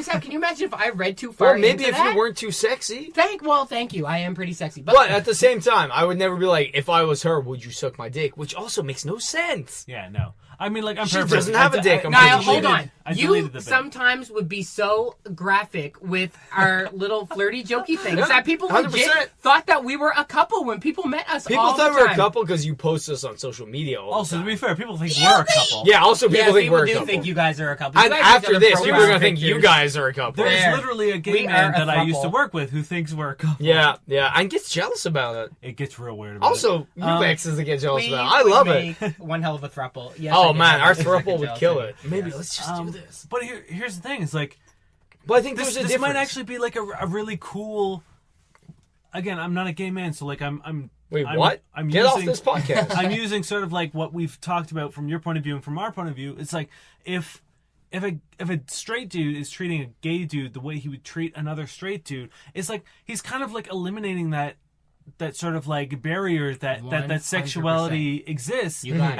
have. Can you imagine if I read too far? Well, maybe into if that? you weren't too sexy. Thank you. I am pretty sexy, But at the same time, I would never be like, if I was her, would you suck my dick? Which also makes no sense. Yeah, no. I mean, like I'm She paraphrasing. doesn't have a dick, I'm Niall, pretty hold sure. on. I You deleted the bit. sometimes would be so graphic with our little flirty, jokey things that people legit 100%. thought that we were a couple when people met us. People all thought the we were a time. couple because you post us on social media all Also, the to time. be fair, people think we're a couple. Yeah, also people Yeah, think people we're a do couple. think you guys are a couple. You And guys use after other this, people are profile going to think you pictures. guys are a couple. There's There. literally a gay We man are a that I used to throuple. work with who thinks we're a couple. Yeah, and gets jealous about it. It gets real weird about Also, you Um, exes that get jealous We about it. I would love it. make one hell of a thruple. Yes, I Oh did man, have our a second throuple would jealousy. kill it. Maybe Yes. let's just do this. But here's the thing: is like But I think this, there's a this difference. might actually be like a really cool. Again, I'm not a gay man, so like I'm Wait, I'm- what? I'm Get using, off this podcast. I'm using sort of like what we've talked about from your point of view and from our point of view. It's like if a straight dude is treating a gay dude the way he would treat another straight dude, it's like he's kind of like eliminating that sort of like barrier that 100%. sexuality exists, You got it.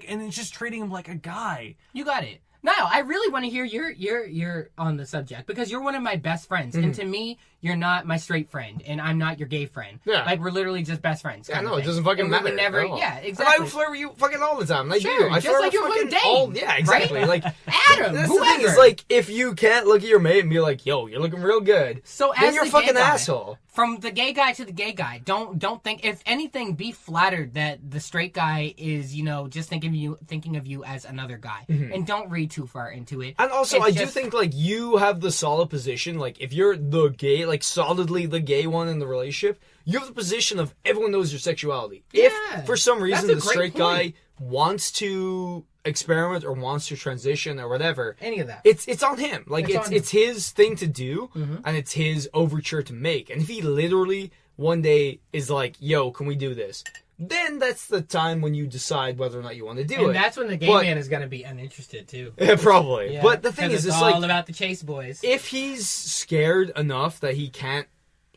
and it's just treating him like a guy. You got it. Niall, I really want to hear your on the subject because you're one of my best friends, and to me, you're not my straight friend, and I'm not your gay friend. Yeah. Like we're literally just best friends. Yeah, kind of no, it thing. doesn't fucking And we matter. would never. at all. Yeah, And exactly. I flirt with you fucking all the time. I Sure, do. I just flirt like with you're fucking with Dane, all. Yeah, exactly. right? Like Adam, that's whoever. the thing is like if you can't look at your mate and be like, "Yo, you're looking real good," So then as you're a the fucking gay guy, asshole. From the gay guy to the gay guy, don't think. If anything, be flattered that the straight guy is, just thinking of you as another guy, and don't read too far into it. And also, It's I do just- think like you have the solid position. Like if you're the gay, like solidly the gay one in the relationship, you have the position of everyone knows your sexuality. Yeah, If for some reason that's a the great straight guy point. wants to experiment or wants to transition or whatever, Any of that. it's on him. Like It's on it's his thing to do, and it's his overture to make. And if he literally one day is like, "Yo, can we do this?" Then that's the time when you decide whether or not you want to do And it. that's when the gay But- man is going to be uninterested too. Yeah, probably. Yeah, But the thing 'cause is, it's it's all like about the chase boys. if he's scared enough that he can't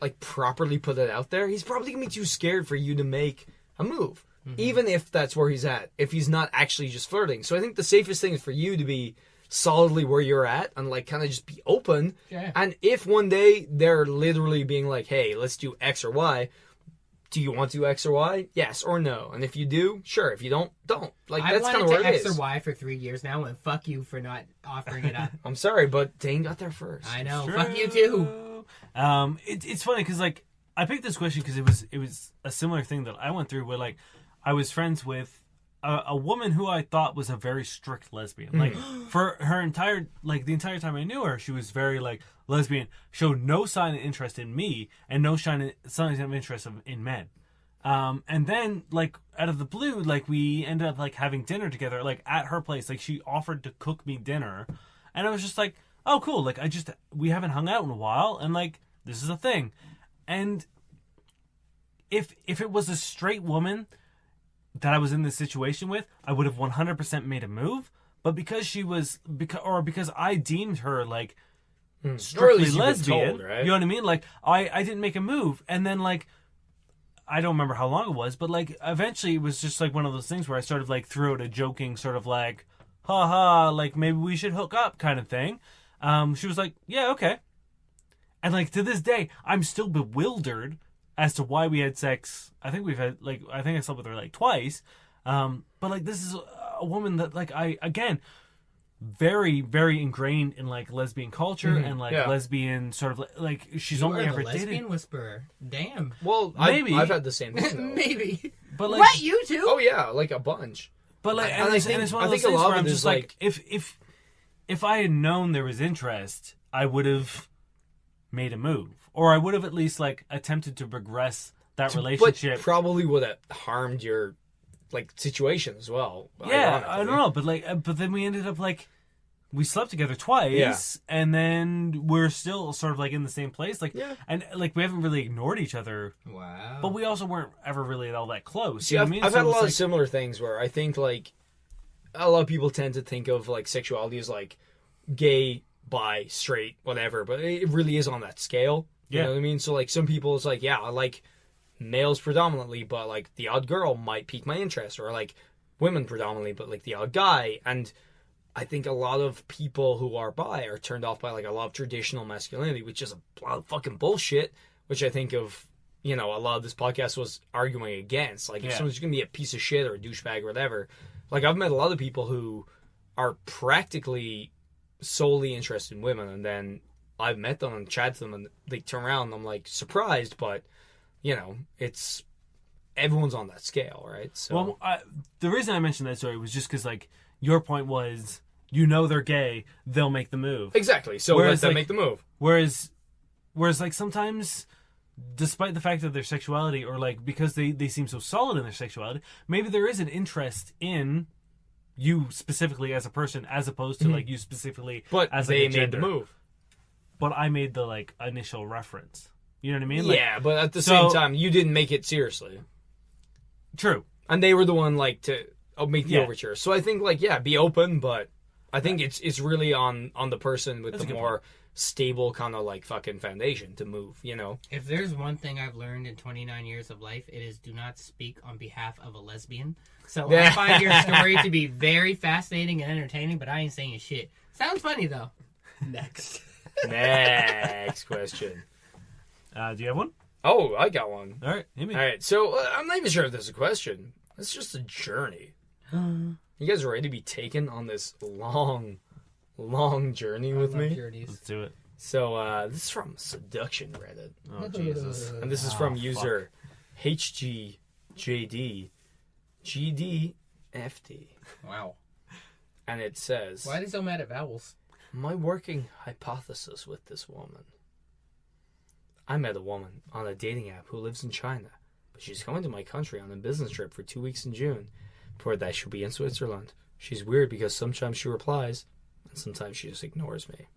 like properly put it out there, he's probably gonna be too scared for you to make a move, even if that's where he's at. If he's not actually just flirting, so I think the safest thing is for you to be solidly where you're at and like kind of just be open. Yeah. And if one day they're literally being like, "Hey, let's do X or Y." Do you want to do X or Y? Yes or no. And if you do, sure. If you don't, don't. Like I that's kind wanted of where to it X is. or Y for 3 years now, and fuck you for not offering it up. I'm sorry, but Dane got there first. I know. Fuck you too. It's funny because like I picked this question because it was a similar thing that I went through where like I was friends with a woman who I thought was a very strict lesbian. Like for her entire the entire time I knew her, she was very like lesbian, showed no sign of interest in me and no sign of interest in men. And then like out of the blue, like we ended up like having dinner together, like at her place. Like she offered to cook me dinner, and I was just like, oh cool. Like we haven't hung out in a while, and like this is a thing. And if it was a straight woman that I was in this situation with, I would have 100% made a move. But because because I deemed her like strictly you've been lesbian, told, right? you know what I mean? Like I didn't make a move, and then like I don't remember how long it was, but like eventually it was just like one of those things where I sort of like threw out a joking sort of like, haha, like maybe we should hook up kind of thing. She was like, yeah, okay. And like to this day, I'm still bewildered as to why we had sex. I think I slept with her like twice. But like this is a woman that like very, very ingrained in like lesbian culture and like Yeah. lesbian sort of like she's You only are the ever lesbian dated. whisperer. Damn. Well, Maybe. I've had the same thing, though. Maybe. But like, What, you too? Oh, yeah, like a bunch. but like, And and I it's, think- and it's one I of those think a things lot where of I'm it just is, like, if I had known there was interest, I would have made a move, or I would have at least like attempted to progress that relationship. But probably would have harmed your like situation as well. Yeah, I ironically. don't know, but like, but then we ended up like, we slept together twice, and then we're still sort of like in the same place, like, Yeah. and like we haven't really ignored each other, Wow. but we also weren't ever really all that close. See, you know I've, what I mean? I've So had a it's lot like, of similar things where I think like a lot of people tend to think of like sexuality as like gay, bi, straight, whatever, but it really is on that scale. You Yeah. know what I mean? So like some people, it's like, yeah, I like males predominantly, but like the odd girl might pique my interest, or like women predominantly, but like the odd guy. And I think a lot of people who are bi are turned off by like a lot of traditional masculinity, which is a lot of fucking bullshit, which I think of, you know, a lot of this podcast was arguing against. Like, if Yeah. someone's gonna be a piece of shit or a douchebag or whatever, like I've met a lot of people who are practically solely interested in women, and then I've met them and chatted to them, and they turn around and I'm like surprised, but you know, it's everyone's on that scale, right? So well, the reason I mentioned that story was just because like your point was, you know, they're gay, they'll make the move. exactly. So Whereas, let them like, make the move. Whereas like sometimes, despite the fact of their sexuality, or like because they seem so solid in their sexuality, maybe there is an interest in you specifically as a person, as opposed to like you specifically But as like, they a made gender. the move. But I made the like initial reference. You know what I mean? Like, Yeah, but at the so- same time, you didn't make it seriously. True. And they were the one like to make the Yeah. overture. So I think like, yeah, be open, but I think it's really on the person with That's a the good more stable kind of like fucking foundation to move, you know? If there's one thing I've learned in 29 years of life, it is do not speak on behalf of a lesbian. So I find your story to be very fascinating and entertaining, but I ain't saying shit. Sounds funny though. Next. Next question. Do you have one? Oh, I got one. All right, hit me. All right, so I'm not even sure if this is a question. It's just a journey. You guys ready to be taken on this long journey with me? Let's do it. So this is from Seduction Reddit. Oh Jesus. And this is from user HGJD GDFD. Wow. And it says, Why are they so mad at vowels? my working hypothesis with this woman. I met a woman on a dating app who lives in China, but she's coming to my country on a business trip for 2 weeks in June. Before that, she'll be in Switzerland. She's weird because sometimes she replies, and sometimes she just ignores me.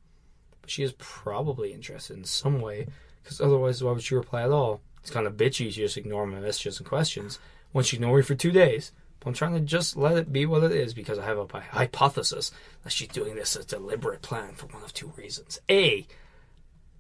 But she is probably interested in some way, because otherwise, why would she reply at all? It's kind of bitchy to just ignore my messages and questions when she ignored me for 2 days. But I'm trying to just let it be what it is, because I have a hypothesis that she's doing this as a deliberate plan for one of two reasons. A,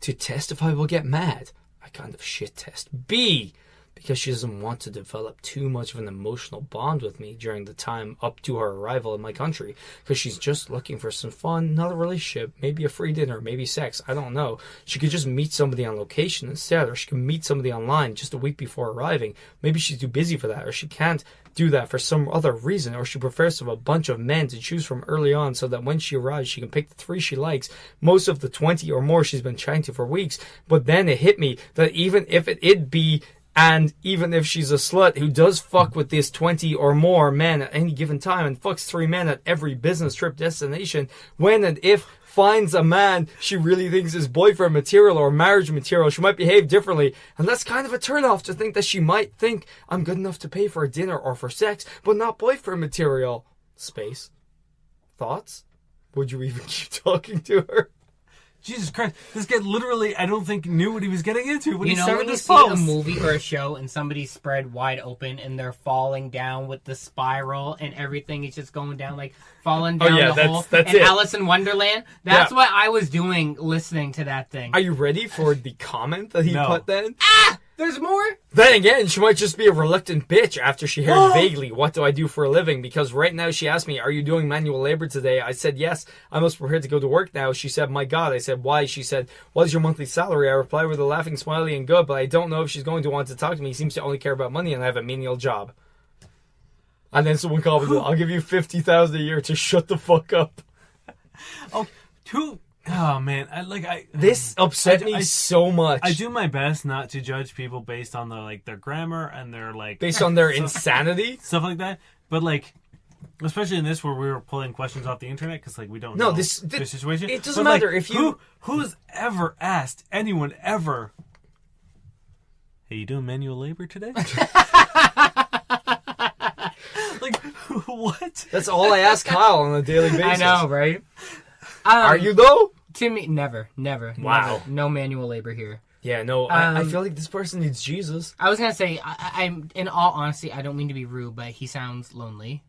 to test if I will get mad. I kind of shit test. B, because she doesn't want to develop too much of an emotional bond with me during the time up to her arrival in my country, because she's just looking for some fun, not a relationship, maybe a free dinner, maybe sex, I don't know. She could just meet somebody on location instead, or she could meet somebody online just a week before arriving. Maybe she's too busy for that, or she can't do that for some other reason, or she prefers to have a bunch of men to choose from early on so that when she arrives she can pick the 3 she likes, most of the 20 or more she's been chatting to for weeks. But then it hit me that even if it'd be, and even if she's a slut who does fuck with this 20 or more men at any given time and fucks 3 men at every business trip destination, when and if finds a man she really thinks is boyfriend material or marriage material, she might behave differently. And that's kind of a turnoff to think that she might think I'm good enough to pay for a dinner or for sex, but not boyfriend material. Space. Thoughts? Would you even keep talking to her? Jesus Christ, this guy literally, I don't think, knew what he was getting into when he You know started when you this see post. a movie or a show and somebody's spread wide open and they're falling down with the spiral and everything is just going down, like falling down yeah, the that's- hole. that's and it. Alice in Wonderland. That's Yeah. what I was doing listening to that thing. Are you ready for the comment that he No. put then? There's more? Then again, she might just be a reluctant bitch after she heard vaguely, what do I do for a living? Because right now she asked me, are you doing manual labor today? I said, yes, I must prepare to go to work now. She said, my God. I said, why? She said, what is your monthly salary? I replied with a laughing smiley and good, but I don't know if she's going to want to talk to me. He seems to only care about money and I have a menial job. And then someone commented, I'll give you $50,000 a year to shut the fuck up. Oh man, This upset me I- so much. I do my best not to judge people based on their grammar and their based on their insanity. stuff like that. But especially in this where we were pulling questions off the internet because we don't No, know this the situation. it doesn't But, matter if you- who's ever asked anyone ever, "Hey, you doing manual labor today?" What? That's all I ask Kyle on a daily basis. I know, right? Are you though? To me, never. Wow. Never. No manual labor here. Yeah, no. I feel like this person needs Jesus. I was gonna say, I'm in all honesty, I don't mean to be rude, but he sounds lonely.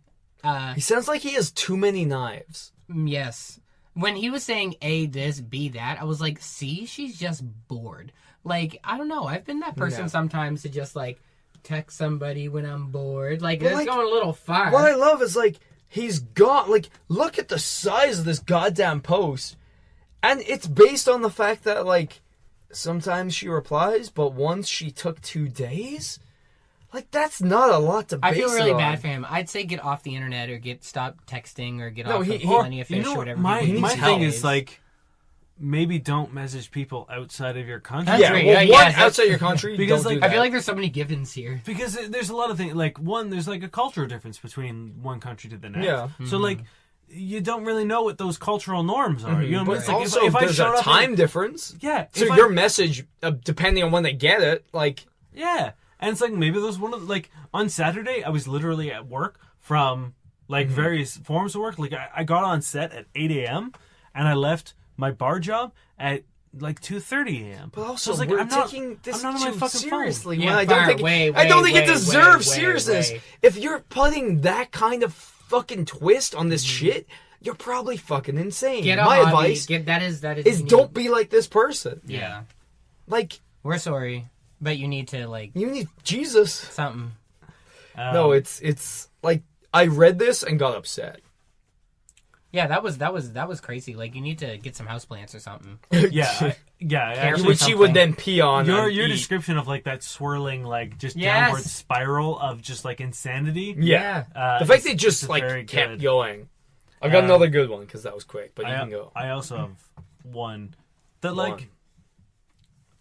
He sounds like he has too many knives. Yes. When he was saying A this, B that, I was like, see, she's just bored. I don't know. I've been that person sometimes to just text somebody when I'm bored. That's going a little far. What I love is he's got look at the size of this goddamn post, and it's based on the fact that sometimes she replies, but once she took 2 days. That's not a lot to base I feel really it on. bad for him. I'd say get off the internet or stop texting or get off of he- Plenty of Fish or whatever. My he my needs thing help. is maybe don't message people outside of your country. That's Yeah, right. well, Yeah, one that's- outside your country, Because, don't do I that. feel like there's so many givens here. Because there's a lot of things. One, there's a cultural difference between one country to the next. Yeah. So you don't really know what those cultural norms are. You know what I mean? But It's also, if I there's showed a up time difference. Yeah. So if I- your message, depending on when they get it, Yeah. And it's maybe there's one of on Saturday I was literally at work from various forms of work. I got on set at 8 a.m. and I left my bar job at 2:30 a.m. But also, So it's we're I'm not- taking this I'm not on my too fucking seriously. Yeah, man. I don't far, think way, I don't think it way, deserves way, seriousness. way. If you're putting that kind of fucking twist on this shit, you're probably fucking insane. Get a My hobby. advice That is is don't be like this person. Yeah. We're sorry, but you need to you need Jesus. something. No, it's I read this and got upset. Yeah, that was crazy. You need to get some houseplants or something. Yeah. Actually, Which he would then pee on. your and eat. description of that swirling just Yes. downward spiral of just insanity. Yeah. Uh, The fact they it's just very kept good. going. I've got another good one because that was quick, but you can go. I also have one that One.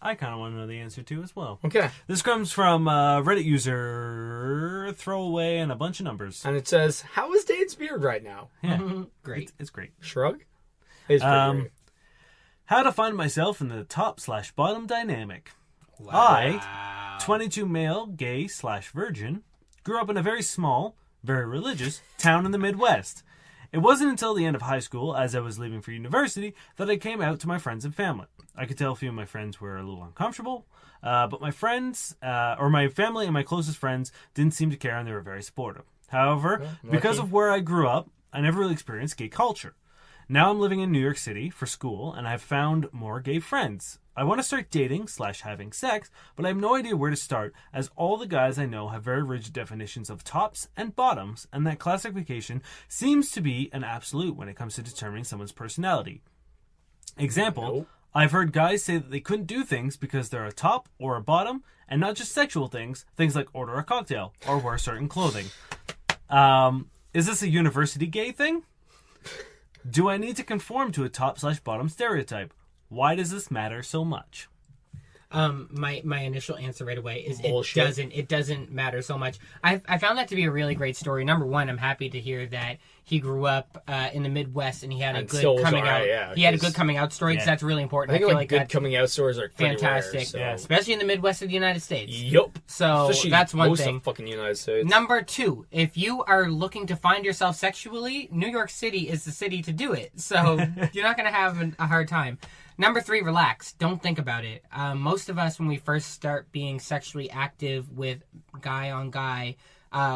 I kind of want to know the answer to as well. Okay. This comes from Reddit user Throwaway and a bunch of numbers. And it says, "How is Dane's beard right now?" Yeah, Great. it's great. Shrug. It's pretty great. How to find myself in the top/bottom dynamic. Wow. I, 22 male, gay/virgin, grew up in a very small, very religious town in the Midwest. It wasn't until the end of high school, as I was leaving for university, that I came out to my friends and family. I could tell a few of my friends were a little uncomfortable, but my friends, or my family and my closest friends, didn't seem to care and they were very supportive. However, because of where I grew up, I never really experienced gay culture. Now I'm living in New York City for school, and I've found more gay friends. I want to start dating/having sex, but I have no idea where to start, as all the guys I know have very rigid definitions of tops and bottoms, and that classification seems to be an absolute when it comes to determining someone's personality. Example, Nope. I've heard guys say that they couldn't do things because they're a top or a bottom, and not just sexual things like order a cocktail or wear certain clothing. Is this a university gay thing? Do I need to conform to a top/bottom stereotype? Why does this matter so much? My initial answer right away is Bullshit. it doesn't matter so much. I found that to be a really great story. Number one, I'm happy to hear that he grew up in the Midwest and he had a And good still was coming alright, out. yeah, he had a 'cause- good coming out story because Yeah. that's really important. I think feel good that's coming out stories are pretty fantastic, rare, so. Yeah. especially in the Midwest of the United States. Yup. So Especially that's one most thing. of fucking United States. Number two, if you are looking to find yourself sexually, New York City is the city to do it. So you're not going to have a hard time. Number three, relax. Don't think about it. Most of us, when we first start being sexually active with guy on guy,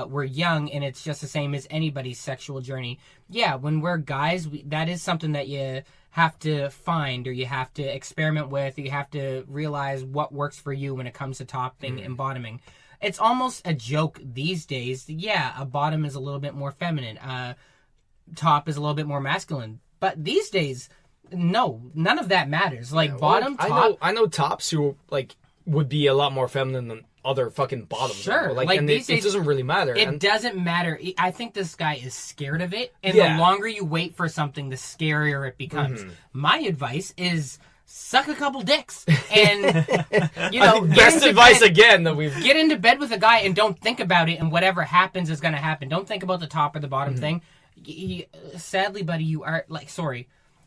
we're young, and it's just the same as anybody's sexual journey. Yeah, when we're guys, that is something that you have to find, or you have to experiment with, or you have to realize what works for you when it comes to topping and bottoming. It's almost a joke these days. Yeah, a bottom is a little bit more feminine. Top is a little bit more masculine. But these days, no, none of that matters. Bottom, top. I know tops who would be a lot more feminine other fucking bottoms. Sure. Like, Like, and these it days, doesn't really matter. It And doesn't matter. I think this guy is scared of it, and Yeah. the longer you wait for something, the scarier it becomes. My advice is suck a couple dicks, and you know, best advice again that we've. get into bed with a guy and don't think about it, and whatever happens is going to happen. Don't think about the top or the bottom thing. Sadly, buddy, you are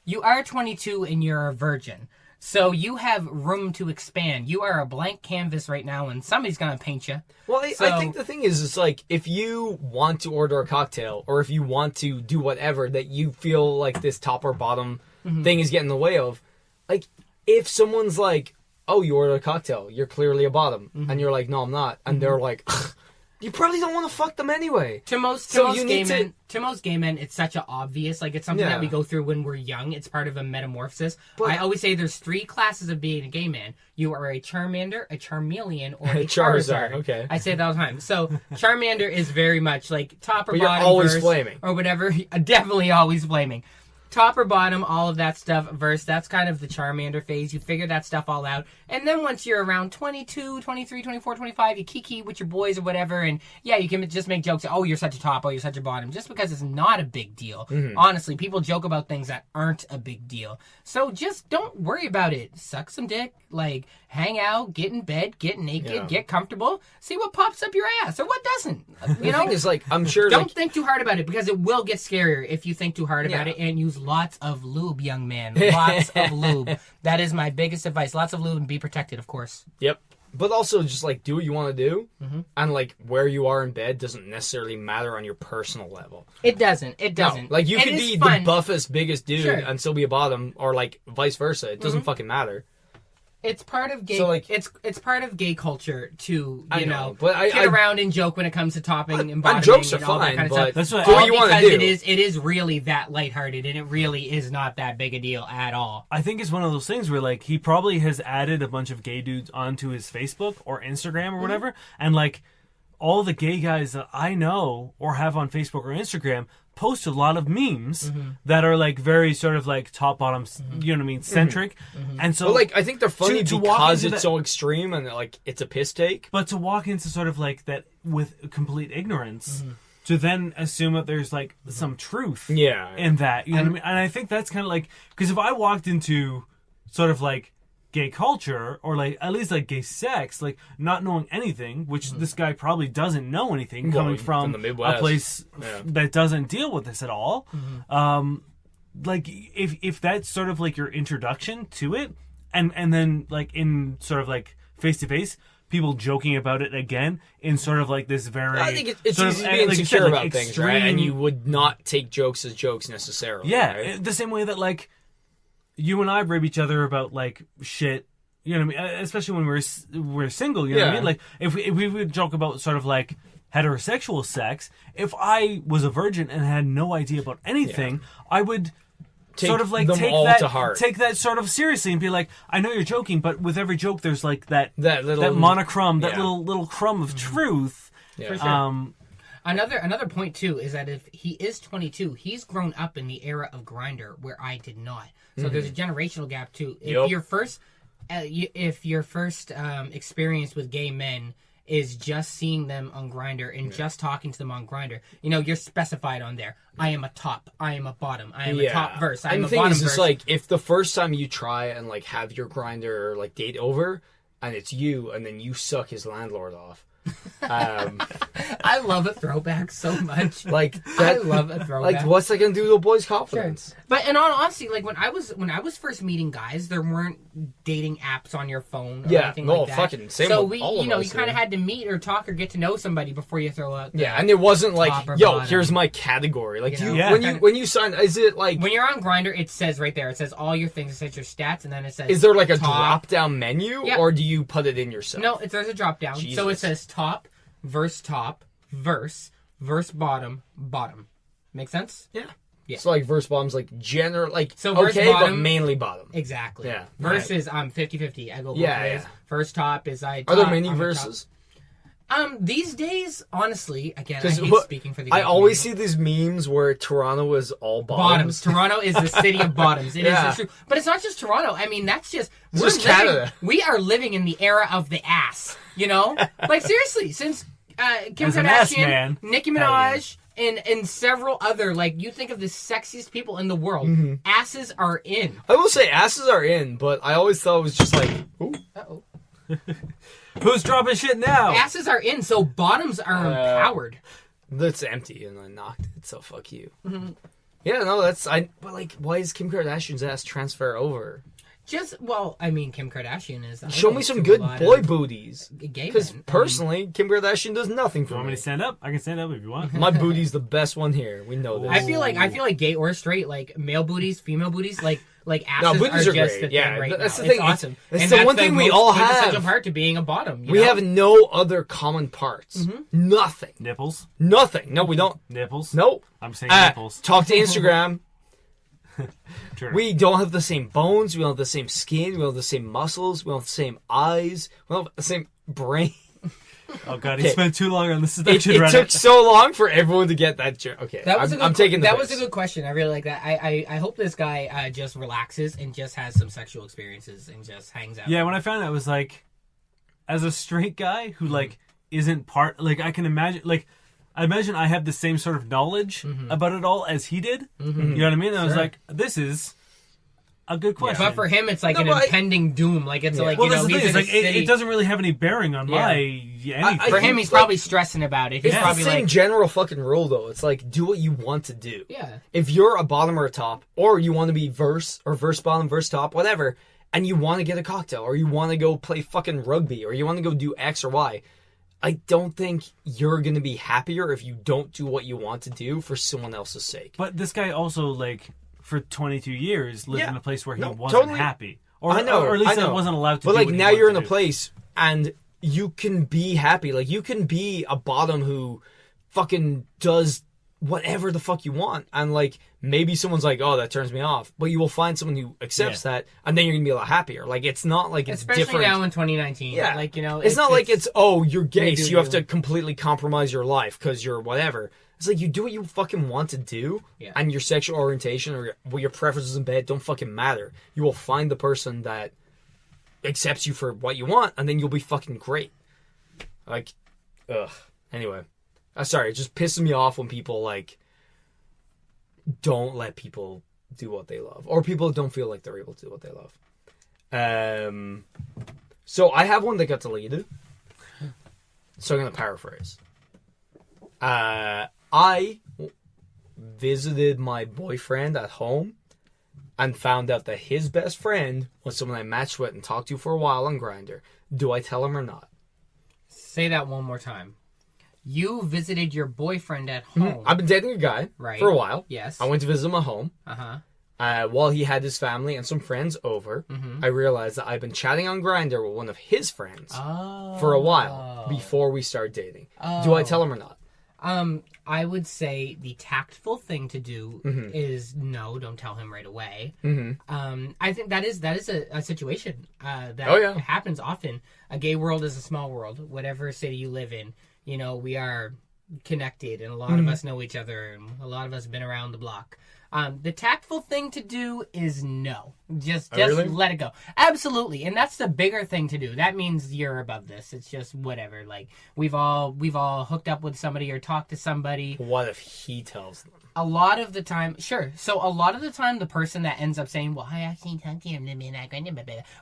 you are 22 and you're a virgin. So you have room to expand. You are a blank canvas right now, and somebody's gonna paint you. Well, I So- think the thing is, it's like, if you want to order a cocktail, or if you want to do whatever that you feel like this top or bottom thing is getting in the way of, like, if someone's like, oh, you ordered a cocktail, you're clearly a bottom, and you're like, no, I'm not, and they're like, you probably don't want to fuck them anyway. To most gay men, it's such a obvious. Like, it's something Yeah. that we go through when we're young. It's part of a metamorphosis. But- I always say there's 3 classes of being a gay man. You are a Charmander, a Charmeleon, or a Charizard, Charizard. okay. I say that all the time. So Charmander is very much like top or But you're bottom, always verse, flaming. or whatever. Definitely always flaming. Top or bottom, all of that stuff, verse, that's kind of the Charmander phase. You figure that stuff all out. And then once you're around 22, 23, 24, 25, you kiki with your boys or whatever, and yeah, you can just make jokes, oh, you're such a top, oh, you're such a bottom, just because it's not a big deal. Honestly, people joke about things that aren't a big deal. So just don't worry about it. Suck some dick, like, hang out, get in bed, get naked, Yeah. get comfortable, see what pops up your ass, or what doesn't. The You know? thing is, like, I'm sure, Don't like, think too hard about it, because it will get scarier if you think too hard about Yeah. it, and use lots of lube, young man. Lots of lube. That is my biggest advice. Lots of lube, and be protected, of course. yep. But also, just, like, do what you want to do, and, like, where you are in bed doesn't necessarily matter on your personal level. It doesn't. It doesn't. No, like, you It could is be fun. the buffest, biggest dude Sure. and still be a bottom, or, like, vice versa. It doesn't fucking matter. It's part of gay. So, like- it's part of gay culture to I you know, know, but I- kid around and joke when it comes to topping and bottoming jokes are and all that fine, kind of but stuff. That's what- do what All you want to because do. it is really that lighthearted, and it really is not that big a deal at all. I think it's one of those things where, like, he probably has added a bunch of gay dudes onto his Facebook or Instagram or whatever, and, like, all the gay guys that I know or have on Facebook or Instagram post a lot of memes that are, like, very sort of, like, top bottom, you know what I mean, centric, and so, But, like, I think they're funny to walk because into it's that- so extreme and, like, it's a piss take. but to walk into sort of, like, that with complete ignorance, to then assume that there's, like, some truth Yeah. in that, you know what I mean? And I think that's kind of like, because if I walked into sort of, like, gay culture, or, like, at least, like, gay sex, like, not knowing anything, which this guy probably doesn't know anything, Well, coming from from the a Midwest. place Yeah. that doesn't deal with this at all. Like, if that's sort of, like, your introduction to it, and then, like, in sort of, like, face-to-face, people joking about it again in sort of, like, this very... I think it's sort of, easy to be like you insecure said, like, about things, right? And extreme- you would not take jokes as jokes necessarily. Yeah, right? the same way that, like, you and I rib each other about, like, shit, you know what I mean? Especially when we're single, you know what I Yeah. mean? Like, if we would joke about sort of, like, heterosexual sex, if I was a virgin and had no idea about anything, I would Take sort of, like, them take all that to heart. take that sort of seriously and be like, I know you're joking, but with every joke there's, like, that little monochrome, that yeah. little crumb of truth. Yeah. For sure. Another point too is that if he is 22, he's grown up in the era of Grindr, where I did not. So there's a generational gap too. If Yep. your first experience with gay men is just seeing them on Grindr and just talking to them on Grindr, you know, you're specified on there. I am a top. I am a bottom. I am a top verse. I am And a the thing bottom is, verse. it's like, if the first time you try and, like, have your Grindr, like, date over, and it's you, and then you suck his landlord off. I love a throwback so much. Like, I that, love a throwback. like, what's that gonna do to a boy's confidence? But in all honesty, like when I was first meeting guys, there weren't dating apps on your phone or Yeah, anything no, like that. fucking same so with we, all of you know, us, you kind of yeah. had to meet or talk or get to know somebody before you throw out. Yeah, and it wasn't like, top or yo, bottom. here's my category. Like, You do know? you, Yeah. when you sign, is it like, When you're on Grindr, it says right there. It says all your things. It says your stats, and then it says. is there like a top. drop down menu, Yeah. or do you put it in yourself? No, there's a drop down. So it Jesus. says top, verse, bottom. Make sense? Yeah. Yeah. So like verse bottom's like general, like So verse okay, but bottom- mainly bottom. Exactly. Yeah. Verse is 50-50. I go both Yeah, ways. yeah. First top is I. Are there top, many I'm a top. verses? These days, honestly, again, I 'Cause hate what- speaking for the I gay always community. see these memes where Toronto is all Bottoms. Toronto is the city of bottoms. It is Yeah. true. But it's not just Toronto. I mean, that's just... It's we're just living- Canada. We are living in the era of the ass, you know? Like, seriously, since Kim As an ass Kardashian, man. Nicki Minaj, and several other, like, you think of the sexiest people in the world, Mm-hmm. asses are in. I will say asses are in, but I always thought it was just like, ooh. Uh-oh. Who's dropping shit now? Asses are in, so bottoms are empowered. That's empty, and I knocked it, so fuck you. Mm-hmm. Yeah, no, but like, why is Kim Kardashian's ass transfer over? I mean, Kim Kardashian is... Show idol me some to a good lot boy of booties. gay Because men. personally, Kim Kardashian does nothing You for want me me. to stand up? I can stand up if you want. My booty's the best one here. We know this. I feel like gay or straight, like male booties, female booties, like asses booties are just great. the Yeah, thing right that's now. the thing. It's awesome. It's And the that's one thing we most all quintessential have. part to being a bottom. We have no other common parts. Mm-hmm. Nothing. Nipples. Nothing. No, we don't. Nipples. Nope. I'm saying Uh, nipples. talk to Instagram. Sure. We don't have the same bones. We don't have the same skin. We don't have the same muscles. We don't have the same eyes. We don't have the same brain. Oh god, he Okay. spent too long on this It seduction. took Reddit. so long for everyone to get that joke. Okay, That was a good. I'm taking the that was a piss. good question. I really like that. I hope this guy just relaxes and just has some sexual experiences and just hangs out. Yeah, when I found out, it was like, as a straight guy Mm-hmm. who like isn't part, like I can imagine, like I imagine I have the same sort of knowledge about it all as he did. You know what I mean? And I was Sure. like, this is a good question. But for him, it's like No, an but I- impending doom. Like it's like well, you that's know the he's thing. in It's a like city. it doesn't really have any bearing on Yeah. my anything. I For him, think he's it's like- probably stressing about it. He's It's probably the same like, general fucking rule, though. It's like, do what you want to do. yeah. If you're a bottom or a top, or you want to be verse bottom, verse top, whatever, and you want to get a cocktail, or you want to go play fucking rugby, or you want to go do X or Y, I don't think you're going to be happier if you don't do what you want to do for someone else's sake. But this guy also, like, for 22 years, lived Yeah. in a place where he No, wasn't totally. happy. Or, I know, or at least I know. I wasn't allowed to But do like what he now wanted you're in to a do. place and you can be happy. Like you can be a bottom who fucking does whatever the fuck you want. And like maybe someone's like, oh, that turns me off. But you will find someone who accepts that and then you're gonna be a lot happier. Like it's not like it's Especially different. now in 2019. Yeah. Like, you know, it's not like it's oh, you're gay, you do so you have you. to completely compromise your life because you're whatever. It's like you do what you fucking want to do, Yeah. and your sexual orientation or your preferences in bed don't fucking matter. You will find the person that accepts you for what you want, and then you'll be fucking great. Like, ugh. Anyway, sorry, it just pisses me off when people like don't let people do what they love, or people don't feel like they're able to do what they love. So I have one that got deleted. So I'm gonna paraphrase. I visited my boyfriend at home and found out that his best friend was someone I matched with and talked to for a while on Grindr. Do I tell him or not? Say that one more time. You visited your boyfriend at home. I've been dating a guy Right. for a while. Yes. I went to visit him at home. Uh-huh. While he had his family and some friends over, I realized that I've been chatting on Grindr with one of his friends for a while before we started dating. Do I tell him or not? I would say the tactful thing to do is no, don't tell him right away. I think that is a situation that happens often. A gay world is a small world. Whatever city you live in, you know, we are connected, and a lot of us know each other, and a lot of us have been around the block. The tactful thing to do is no. Just really? let it go. Absolutely. And that's the bigger thing to do. That means you're above this. It's just whatever. Like we've all hooked up with somebody or talked to somebody. What if he tells them? A lot of the time, sure. So a lot of the time, the person that ends up saying, well, I actually talked to him,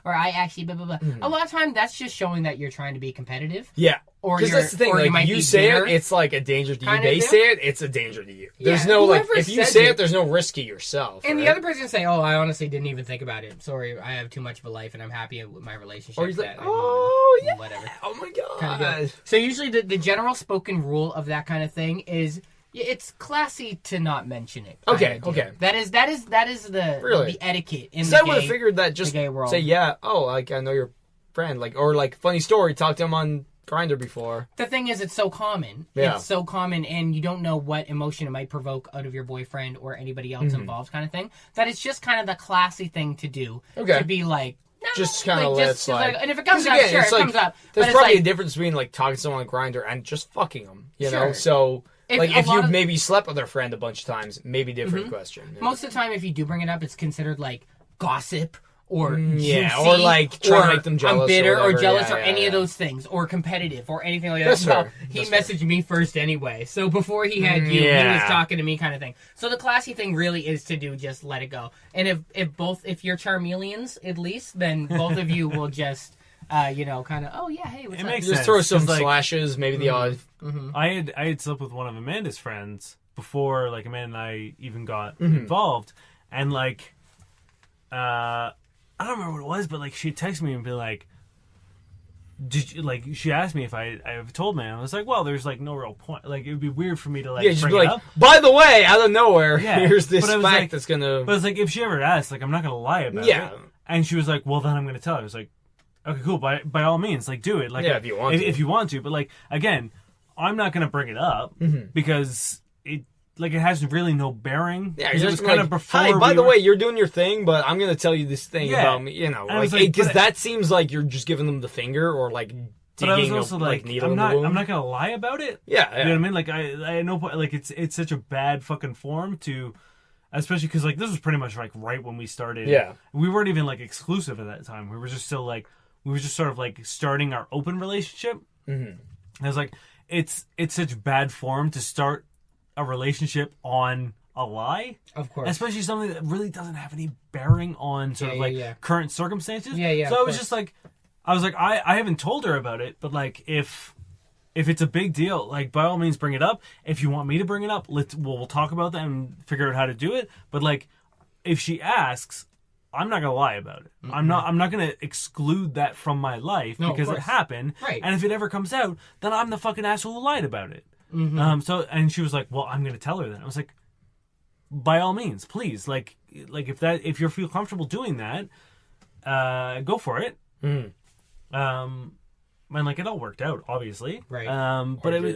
or I actually blah, blah, blah. A lot of time, that's just showing that you're trying to be competitive. Yeah. Or Because you're- that's the thing, or you like might you be say bitter. it, it's like a danger to you. Kind They of, say it, it's a danger to you. There's Yeah, no like whoever if you says say it- it, there's no risk to yourself. And right? the other person say, oh, I honestly didn't even think about it. Sorry, I have too much of a life, and I'm happy with my relationship. Or he's like, that I'm oh on," yeah, whatever. oh my Kind of god. deal. So usually the general spoken rule of that kind of thing is it's classy to not mention it. Okay, kinda deal. okay. That is the Really? the etiquette in So the I would have gay. figured that just gay world. say yeah. Oh, like I know your friend, like or like funny story. Talked to him on Grindr before. The thing is, it's so common. Yeah. It's so common, and you don't know what emotion it might provoke out of your boyfriend or anybody else involved, kind of thing. That it's just kind of the classy thing to do. Okay. To be like, nah, Just kind of let it slide. and if it comes 'Cause up, again, sure, it's it like, comes up. There's But probably it's a difference between like talking to someone on Grindr and just fucking them. You know, Sure. so If if a lot you've of- maybe slept with their friend a bunch of times, maybe different question. most of the time, if you do bring it up, it's considered like gossip or yeah, juicy, or like trying to make them jealous. I'm bitter or, or whatever. jealous Yeah, or yeah, any of yeah. those things, or competitive or anything like That's that. Well, fair. he That's messaged me first anyway, so before he had you, he Yeah. was talking to me, kind of thing. So the classy thing really is to do just let it go. And if you're Charmeleons at least, then both of you will just kind of hey, what's It up? makes Just sense, throw some 'cause, like, slashes, maybe the odd. I had slept with one of Amanda's friends before like Amanda and I even got involved, and like I don't remember what it was, but like she texted me and be like, "Did you like?" She asked me if I've told me. And I was like, "Well, there's like no real point. Like it would be weird for me to like Yeah, just bring be it like, up." by the way, out of nowhere, Yeah, here's this but I fact was like- that's gonna. But it's like if she ever asked, like I'm not gonna lie about Yeah. it. And she was like, "Well, then I'm gonna tell her." I was like, "Okay, cool. By all means, like do it. Like Yeah, if you want to. If you want to, but like again, I'm not gonna bring it up because it has really no bearing. Yeah, because you're it was just kind like, of before. hi, by we the were- way, you're doing your thing, but I'm gonna tell you this thing Yeah. about me. You know, And I was like like, because but- that seems like you're just giving them the finger or like But I was digging also a like, needle I'm in the wound. not gonna lie about it. Yeah, You know what I mean? Like I know, like it's such a bad fucking form to, especially because like this was pretty much like right when we started. Yeah. We weren't even like exclusive at that time. We were just still like we were just sort of like starting our open relationship. I was like, it's such bad form to start a relationship on a lie, Of course. especially something that really doesn't have any bearing on sort of Yeah, like yeah. current circumstances. Yeah, So of I was course. just like, I haven't told her about it, but like if it's a big deal, like by all means bring it up. If you want me to bring it up, we'll talk about that and figure out how to do it. But like if she asks, I'm not gonna lie about it. I'm not gonna exclude that from my life No, of because it course. happened. Right. And if it ever comes out, then I'm the fucking asshole who lied about it. So and she was like, well, I'm gonna tell her that. I was like, by all means, please, like if you feel comfortable doing that, go for it. And like it all worked out, obviously. Right. But it was,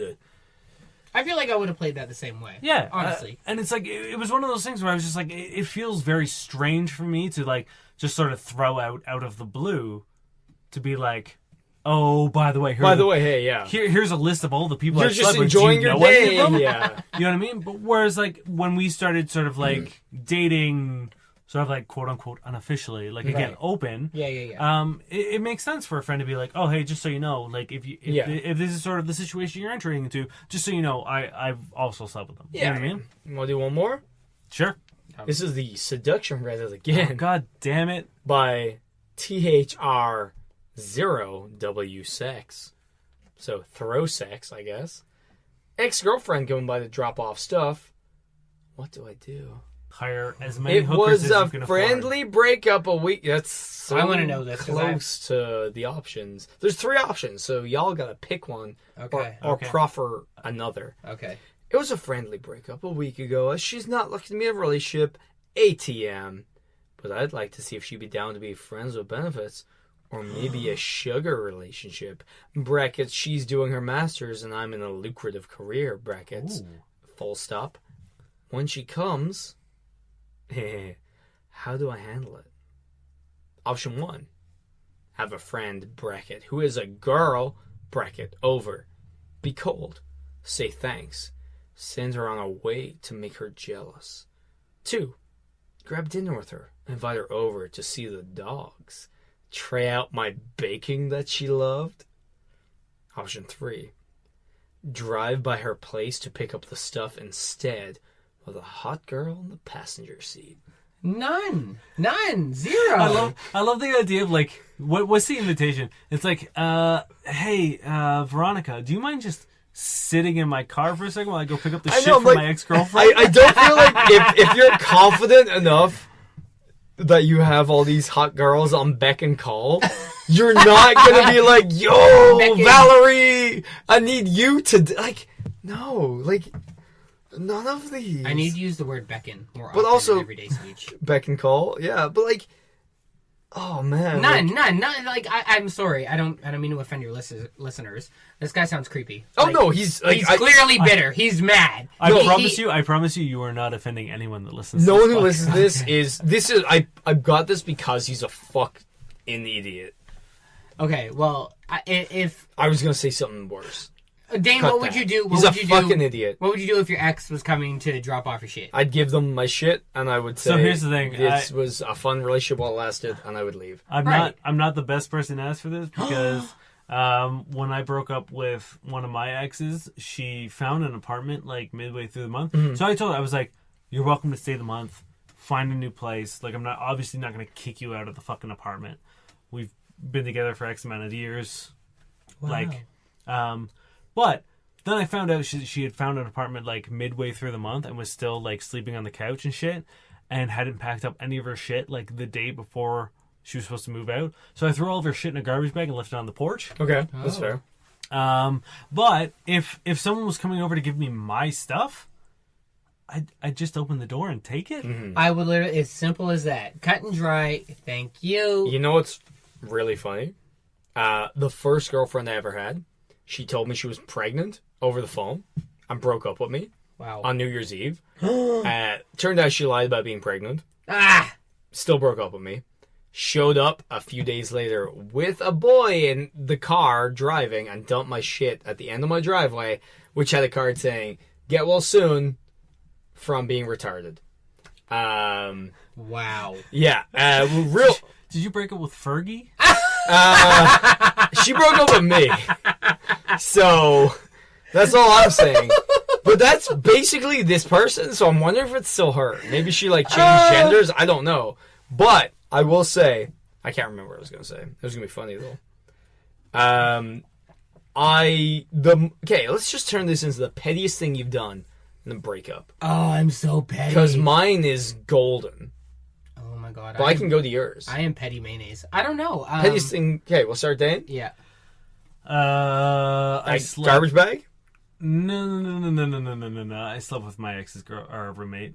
I feel like I would have played that the same way. yeah, honestly. and it's like it was one of those things where I was just like, it feels very strange for me to like just sort of throw out of the blue, to be like, oh, by the way, hey, yeah, here's a list of all the people you're I've just slept with. Do enjoying you your know any day. of them? Yeah, You know what I mean? But whereas like when we started sort of like dating, sort of like quote unquote unofficially, like again Right. open. Yeah. It makes sense for a friend to be like, oh hey, just so you know, like if this is sort of the situation you're entering into, just so you know, I've also slept with them. yeah. You know what I mean? You want to do one more? Sure. This is the Seduction Reddit Oh, again God damn it. by THR0W6. So throw sex, I guess. Ex-girlfriend coming by to drop off stuff. What do I do? Hire as many It hookers was as a you can afford. friendly breakup a week. That's so I wanna know this, 'cause close to the options. There's 3 options, so y'all gotta pick one Okay. or Okay. proffer another. Okay. It was a friendly breakup a week ago. As she's not looking to me in a relationship, ATM. But I'd like to see if she'd be down to be friends with benefits. Or maybe a sugar relationship. Brackets, she's doing her master's and I'm in a lucrative career. Brackets. Ooh. Full stop. When she comes, how do I handle it? Option 1. Have a friend, bracket, who is a girl, bracket, over. Be cold. Say thanks. Send her on a way to make her jealous. 2. Grab dinner with her. Invite her over to see the dogs. Try out my baking that she loved. Option 3. Drive by her place to pick up the stuff instead with a hot girl in the passenger seat. None. Zero. I love the idea of like what's the invitation? It's like, hey, Veronica, do you mind just sitting in my car for a second while I go pick up the shit from like, my ex-girlfriend? I don't feel like if you're confident enough that you have all these hot girls on beck and call, you're not gonna be like, yo, Beckon. Valerie, I need you to like, no, like none of these. I need to use the word beckon more But often also- in everyday speech. beck and call, yeah, but like, oh man, None. like- Like I'm sorry. I don't mean to offend your listeners. This guy sounds creepy. oh Like, no, he's like, He's clearly bitter. He's mad. I He- promise you, you are not offending anyone that listens. no to one this who podcast. listens to this is I got this because he's a fuck an idiot. Okay, well, if I was gonna say something worse. Dane, Cut what would that. you do? He's a fucking idiot. What would you do if your ex was coming to drop off your shit? I'd give them my shit, and I would say, So here's the thing, this was a fun relationship while it lasted, and I would leave. Right. I'm not the best person to ask for this because when I broke up with one of my exes, she found an apartment like midway through the month. So I told her, I was like, "You're welcome to stay the month. Find a new place. Like, I'm obviously not going to kick you out of the fucking apartment. We've been together for X amount of years." Wow. Like, but then I found out she had found an apartment like midway through the month and was still like sleeping on the couch and shit, and hadn't packed up any of her shit like the day before she was supposed to move out. So I threw all of her shit in a garbage bag and left it on the porch. Okay, that's fair. But if someone was coming over to give me my stuff, I'd just open the door and take it. I would literally, as simple as that. Cut and dry. Thank you. You know what's really funny? The first girlfriend I ever had, she told me she was pregnant over the phone and broke up with me Wow. on New Year's Eve. Turned out she lied about being pregnant. Ah! Still broke up with me. Showed up a few days later with a boy in the car driving and dumped my shit at the end of my driveway, which had a card saying, "Get well soon," from being retarded. Wow. Yeah. Real. Did you break up with Fergie? She broke up with me. So, that's all I'm saying. But that's basically this person, so I'm wondering if it's still her. Maybe she, like, changed genders. I don't know. But, I will say, I can't remember what I was going to say. It was going to be funny, though. Okay, let's just turn this into the pettiest thing you've done in a breakup. Oh, I'm so petty. Because mine is golden. Oh my god. But I can go to yours. I am petty mayonnaise. I don't know. Pettiest thing... Okay, we'll start Dan. Yeah. I slept... Garbage bag? No. I slept with my ex's roommate.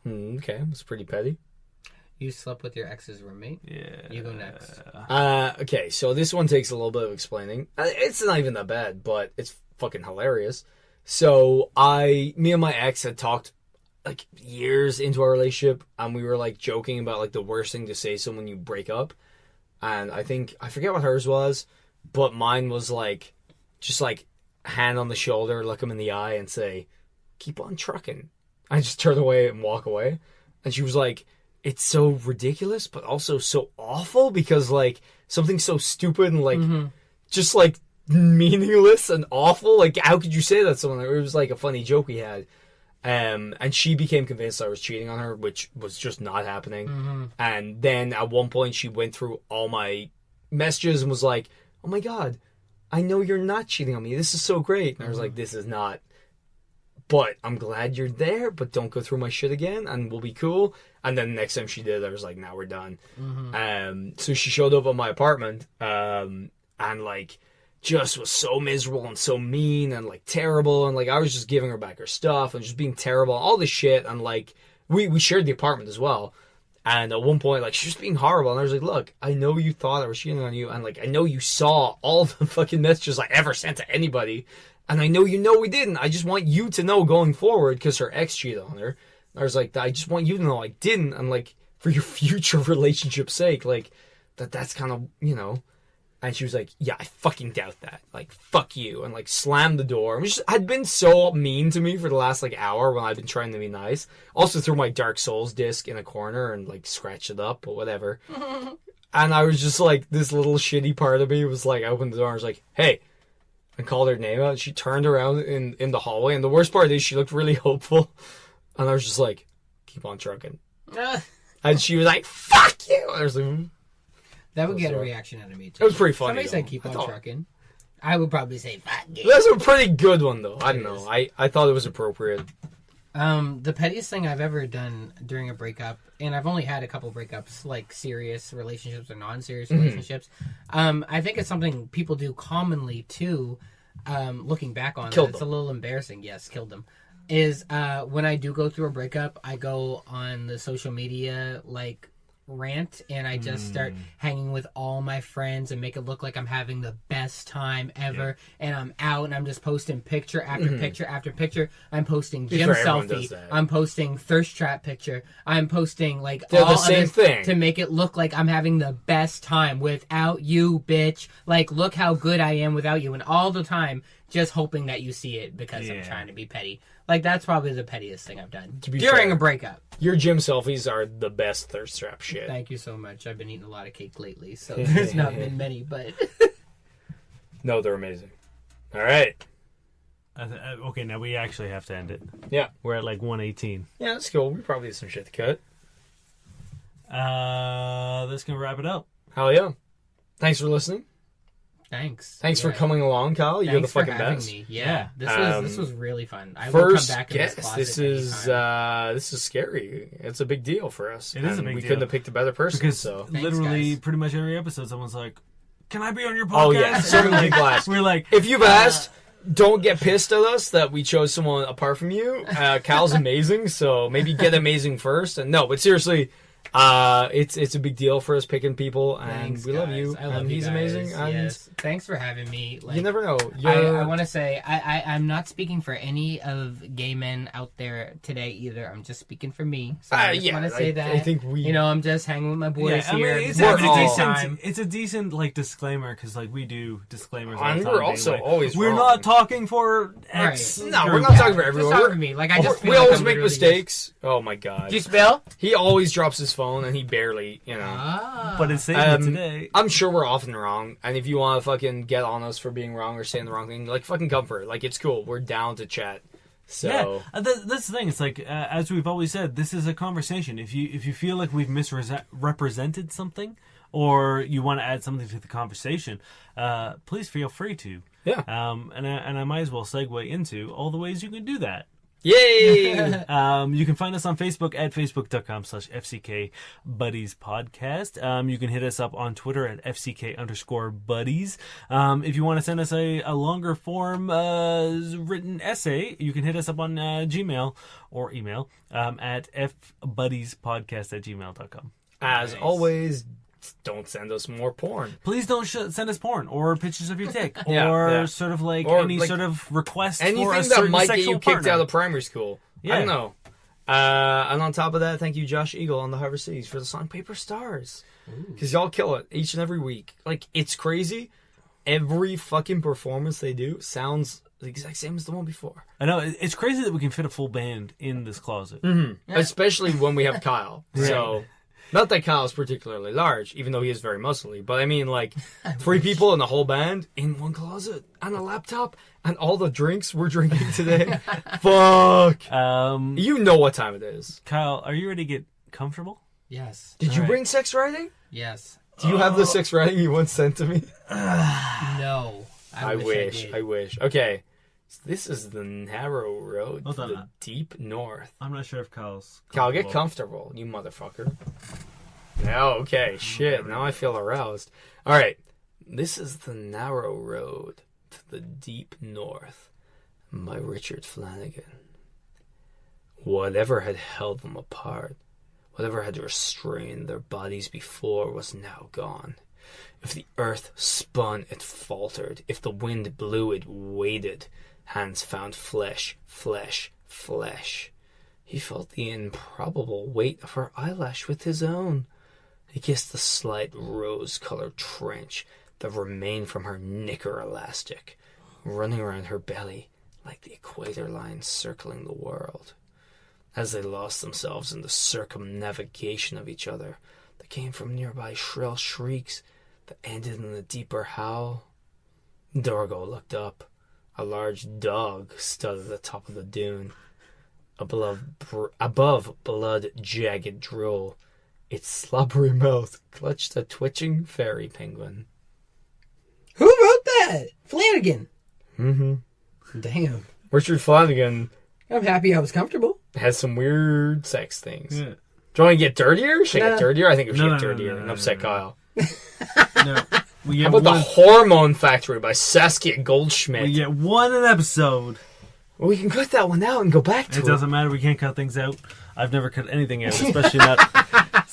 Okay, that's pretty petty. You slept with your ex's roommate? Yeah. You go next. Okay, so this one takes a little bit of explaining. It's not even that bad, but it's fucking hilarious. So me and my ex had talked like years into our relationship, and we were like joking about like the worst thing to say to someone you break up. And I forget what hers was, but mine was like, just like hand on the shoulder, look him in the eye, and say, "Keep on trucking." I just turn away and walk away, and she was like, "It's so ridiculous, but also so awful because like something so stupid and like just like meaningless and awful. Like how could you say that to someone?" It was like a funny joke we had. And she became convinced I was cheating on her, which was just not happening. And then at one point she went through all my messages and was like, "Oh my god, I know you're not cheating on me. This is so great." And I was like, "This is not. But I'm glad you're there, but don't go through my shit again, and we'll be cool." And then the next time she did, I was like, "Now we're done." So she showed up at my apartment, and like, just was so miserable and so mean and like terrible, and like I was just giving her back her stuff and just being terrible, all this shit, and like we shared the apartment as well. And at one point, like, she was being horrible, and I was like, "Look, I know you thought I was cheating on you, and like I know you saw all the fucking messages I ever sent to anybody. And I know you know we didn't. I just want you to know going forward," because her ex cheated on her. I was like, "I just want you to know I didn't. And like, for your future relationship's sake, like, that's kind of, you know." And she was like, "Yeah, I fucking doubt that. Like, fuck you." And like, slammed the door. Which had been so mean to me for the last like hour when I've been trying to be nice. Also threw my Dark Souls disc in a corner and like scratched it up, but whatever. And I was just like, this little shitty part of me was like, I opened the door and was like, "Hey," and called her name out. She turned around in the hallway, and the worst part is she looked really hopeful. And I was just like, "Keep on trucking." And she was like, "Fuck you!" And I was like, That would get a reaction out of me too. It was pretty funny. Somebody said though. keep on trucking. I would probably say fuck you. That's a pretty good one though. I don't know. I thought it was appropriate. The pettiest thing I've ever done during a breakup, and I've only had a couple breakups, like serious relationships or non-serious relationships. I think it's something people do commonly too. Looking back on it, it's a little embarrassing. Yes, killed them. Is when I do go through a breakup, I go on the social media like rant and I just start hanging with all my friends and make it look like I'm having the best time ever, and I'm out and I'm just posting picture after picture after picture. I'm posting gym selfie. I'm posting thirst trap picture. I'm posting like They're all the same of this thing to make it look like I'm having the best time without you, bitch. Like, look how good I am without you, and all the time just hoping that you see it because I'm trying to be petty. Like, that's probably the pettiest thing I've done during a breakup. Your gym selfies are the best thirst trap shit. Thank you so much. I've been eating a lot of cake lately, so there's not been many, but... No, they're amazing. All right. Okay, now we actually have to end it. Yeah. We're at like 1:18. Yeah, that's cool. We probably have some shit to cut. That's going to wrap it up. Hell yeah. Thanks for listening. Thanks. Thanks for coming along, Kyle. You're the fucking best. Me. Yeah, this was really fun. I will First come back guest. in this This is scary. It's a big deal for us. It is a big we deal. couldn't have picked a better person. Because so. literally, guys. pretty much every episode, someone's like, "Can I be on your podcast?" Oh yeah, so many people ask. We're like, if you've asked, don't get pissed at us that we chose someone apart from you. Cal's amazing, so maybe get amazing first. And no, but seriously, it's a big deal for us picking people, and Thanks, we love guys. you. I love and you he's guys. amazing. And Yes. Thanks for having me. Like, you never know. I want to say I'm not speaking for any of gay men out there today either. I'm just speaking for me. So I just want to say that. I think we. I'm just hanging with my boys here. it's We're a all- decent. It's a decent like disclaimer because like we do disclaimers. all the And time we're also anyway. always We're wrong. not talking for X. Right. No, we're group. not talking for everyone. Just talk to me. Like, I just feel we like always I'm make literally mistakes. Oh my god. Did you spill? He always drops his phone, and he barely, But it's saving it today. I'm sure we're often wrong, and if you want to fucking get on us for being wrong or saying the wrong thing, like fucking come for it. Like it's cool. We're down to chat. So Yeah, that's the thing. It's like as we've always said, this is a conversation. If you feel like we've misrepresented something, or you want to add something to the conversation, please feel free to. Yeah. And I might as well segue into all the ways you can do that. Yay! You can find us on Facebook at facebook.com/FCK Buddies Podcast. You can hit us up on Twitter at FCK_buddies. If you want to send us a longer form written essay, you can hit us up on Gmail or email at fbuddiespodcast@gmail.com. As always, don't send us more porn. Please don't send us porn or pictures of your dick Yeah, or yeah. sort of like Or, any like, sort of request for a Anything that certain might get sexual you kicked partner. out of primary school. Yeah. I don't know. And on top of that, thank you, Josh Eagle on the Harvard Cities for the song Paper Stars. Because y'all kill it each and every week. Like, it's crazy. Every fucking performance they do sounds the exact same as the one before. I know. It's crazy that we can fit a full band in this closet. Especially when we have Kyle. So, not that Kyle's particularly large, even though he is very muscly. But I mean, like, 3 people in the whole band in one closet and a laptop and all the drinks we're drinking today. Fuck. You know what time it is. Kyle, are you ready to get comfortable? Yes. Did you bring sex writing? Yes. Do you have the sex writing you once sent to me? No. I wish. I wish. Okay. So this is the narrow road Hold to on. the deep north. I'm not sure if Kyle's Kyle, get comfortable, you motherfucker. Now, okay, shit. Now I feel aroused. All right. This is the narrow road to the deep north by Richard Flanagan. Whatever had held them apart, whatever had restrained their bodies before was now gone. If the earth spun, it faltered. If the wind blew, it waded. Hands found flesh, flesh, flesh. He felt the improbable weight of her eyelash with his own. He kissed the slight rose-colored trench that remained from her knicker elastic, running around her belly like the equator line circling the world. As they lost themselves in the circumnavigation of each other, there came from nearby shrill shrieks that ended in a deeper howl. Dorgo looked up. A large dog stood at the top of the dune. Above blood-jagged drool, its slobbery mouth clutched a twitching fairy penguin. Who wrote that? Flanagan. Mm-hmm. Damn. Richard Flanagan I'm happy I was comfortable. has some weird sex things. Yeah. Do you want to get dirtier? Should I get dirtier? I think we should No, get no, no, dirtier no, and no, upset no. Kyle. No, we How get about the one. Hormone Factory by Saskia Goldschmidt? We get one an episode. Well, we can cut that one out and go back to It it. doesn't matter. We can't cut things out. I've never cut anything out, especially not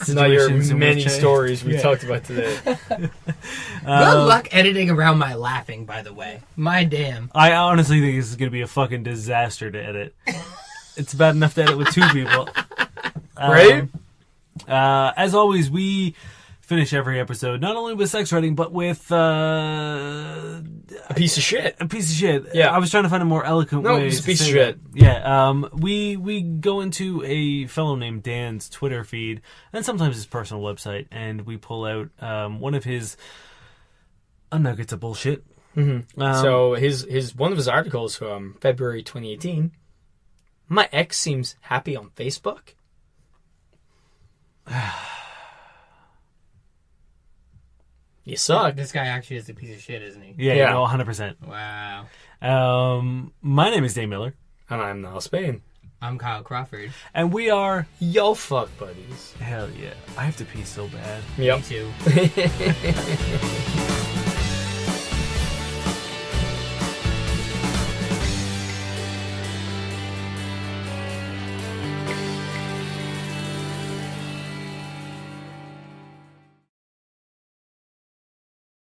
Not your situations in many which stories we Yeah. talked about today. Good luck editing around my laughing, by the way. My damn. I honestly think this is going to be a fucking disaster to edit. It's bad enough to edit with 2 people. Right? As always, we finish every episode not only with sex writing, but with A piece of shit. a piece of shit. Yeah. I was trying to find a more eloquent way. it's a to piece of say shit. that. Yeah. We go into a fellow named Dan's Twitter feed and sometimes his personal website, and we pull out one of his nuggets of bullshit. Mm-hmm. So his one of his articles from February 2018. My ex seems happy on Facebook. You suck. This guy actually is a piece of shit, isn't he? Yeah. No, 100%. Wow. My name is Dane Miller, And I'm Niall Spain. I'm Kyle Crawford. and we are. Yo, fuck buddies. Hell yeah! I have to pee so bad. Yep. Me too.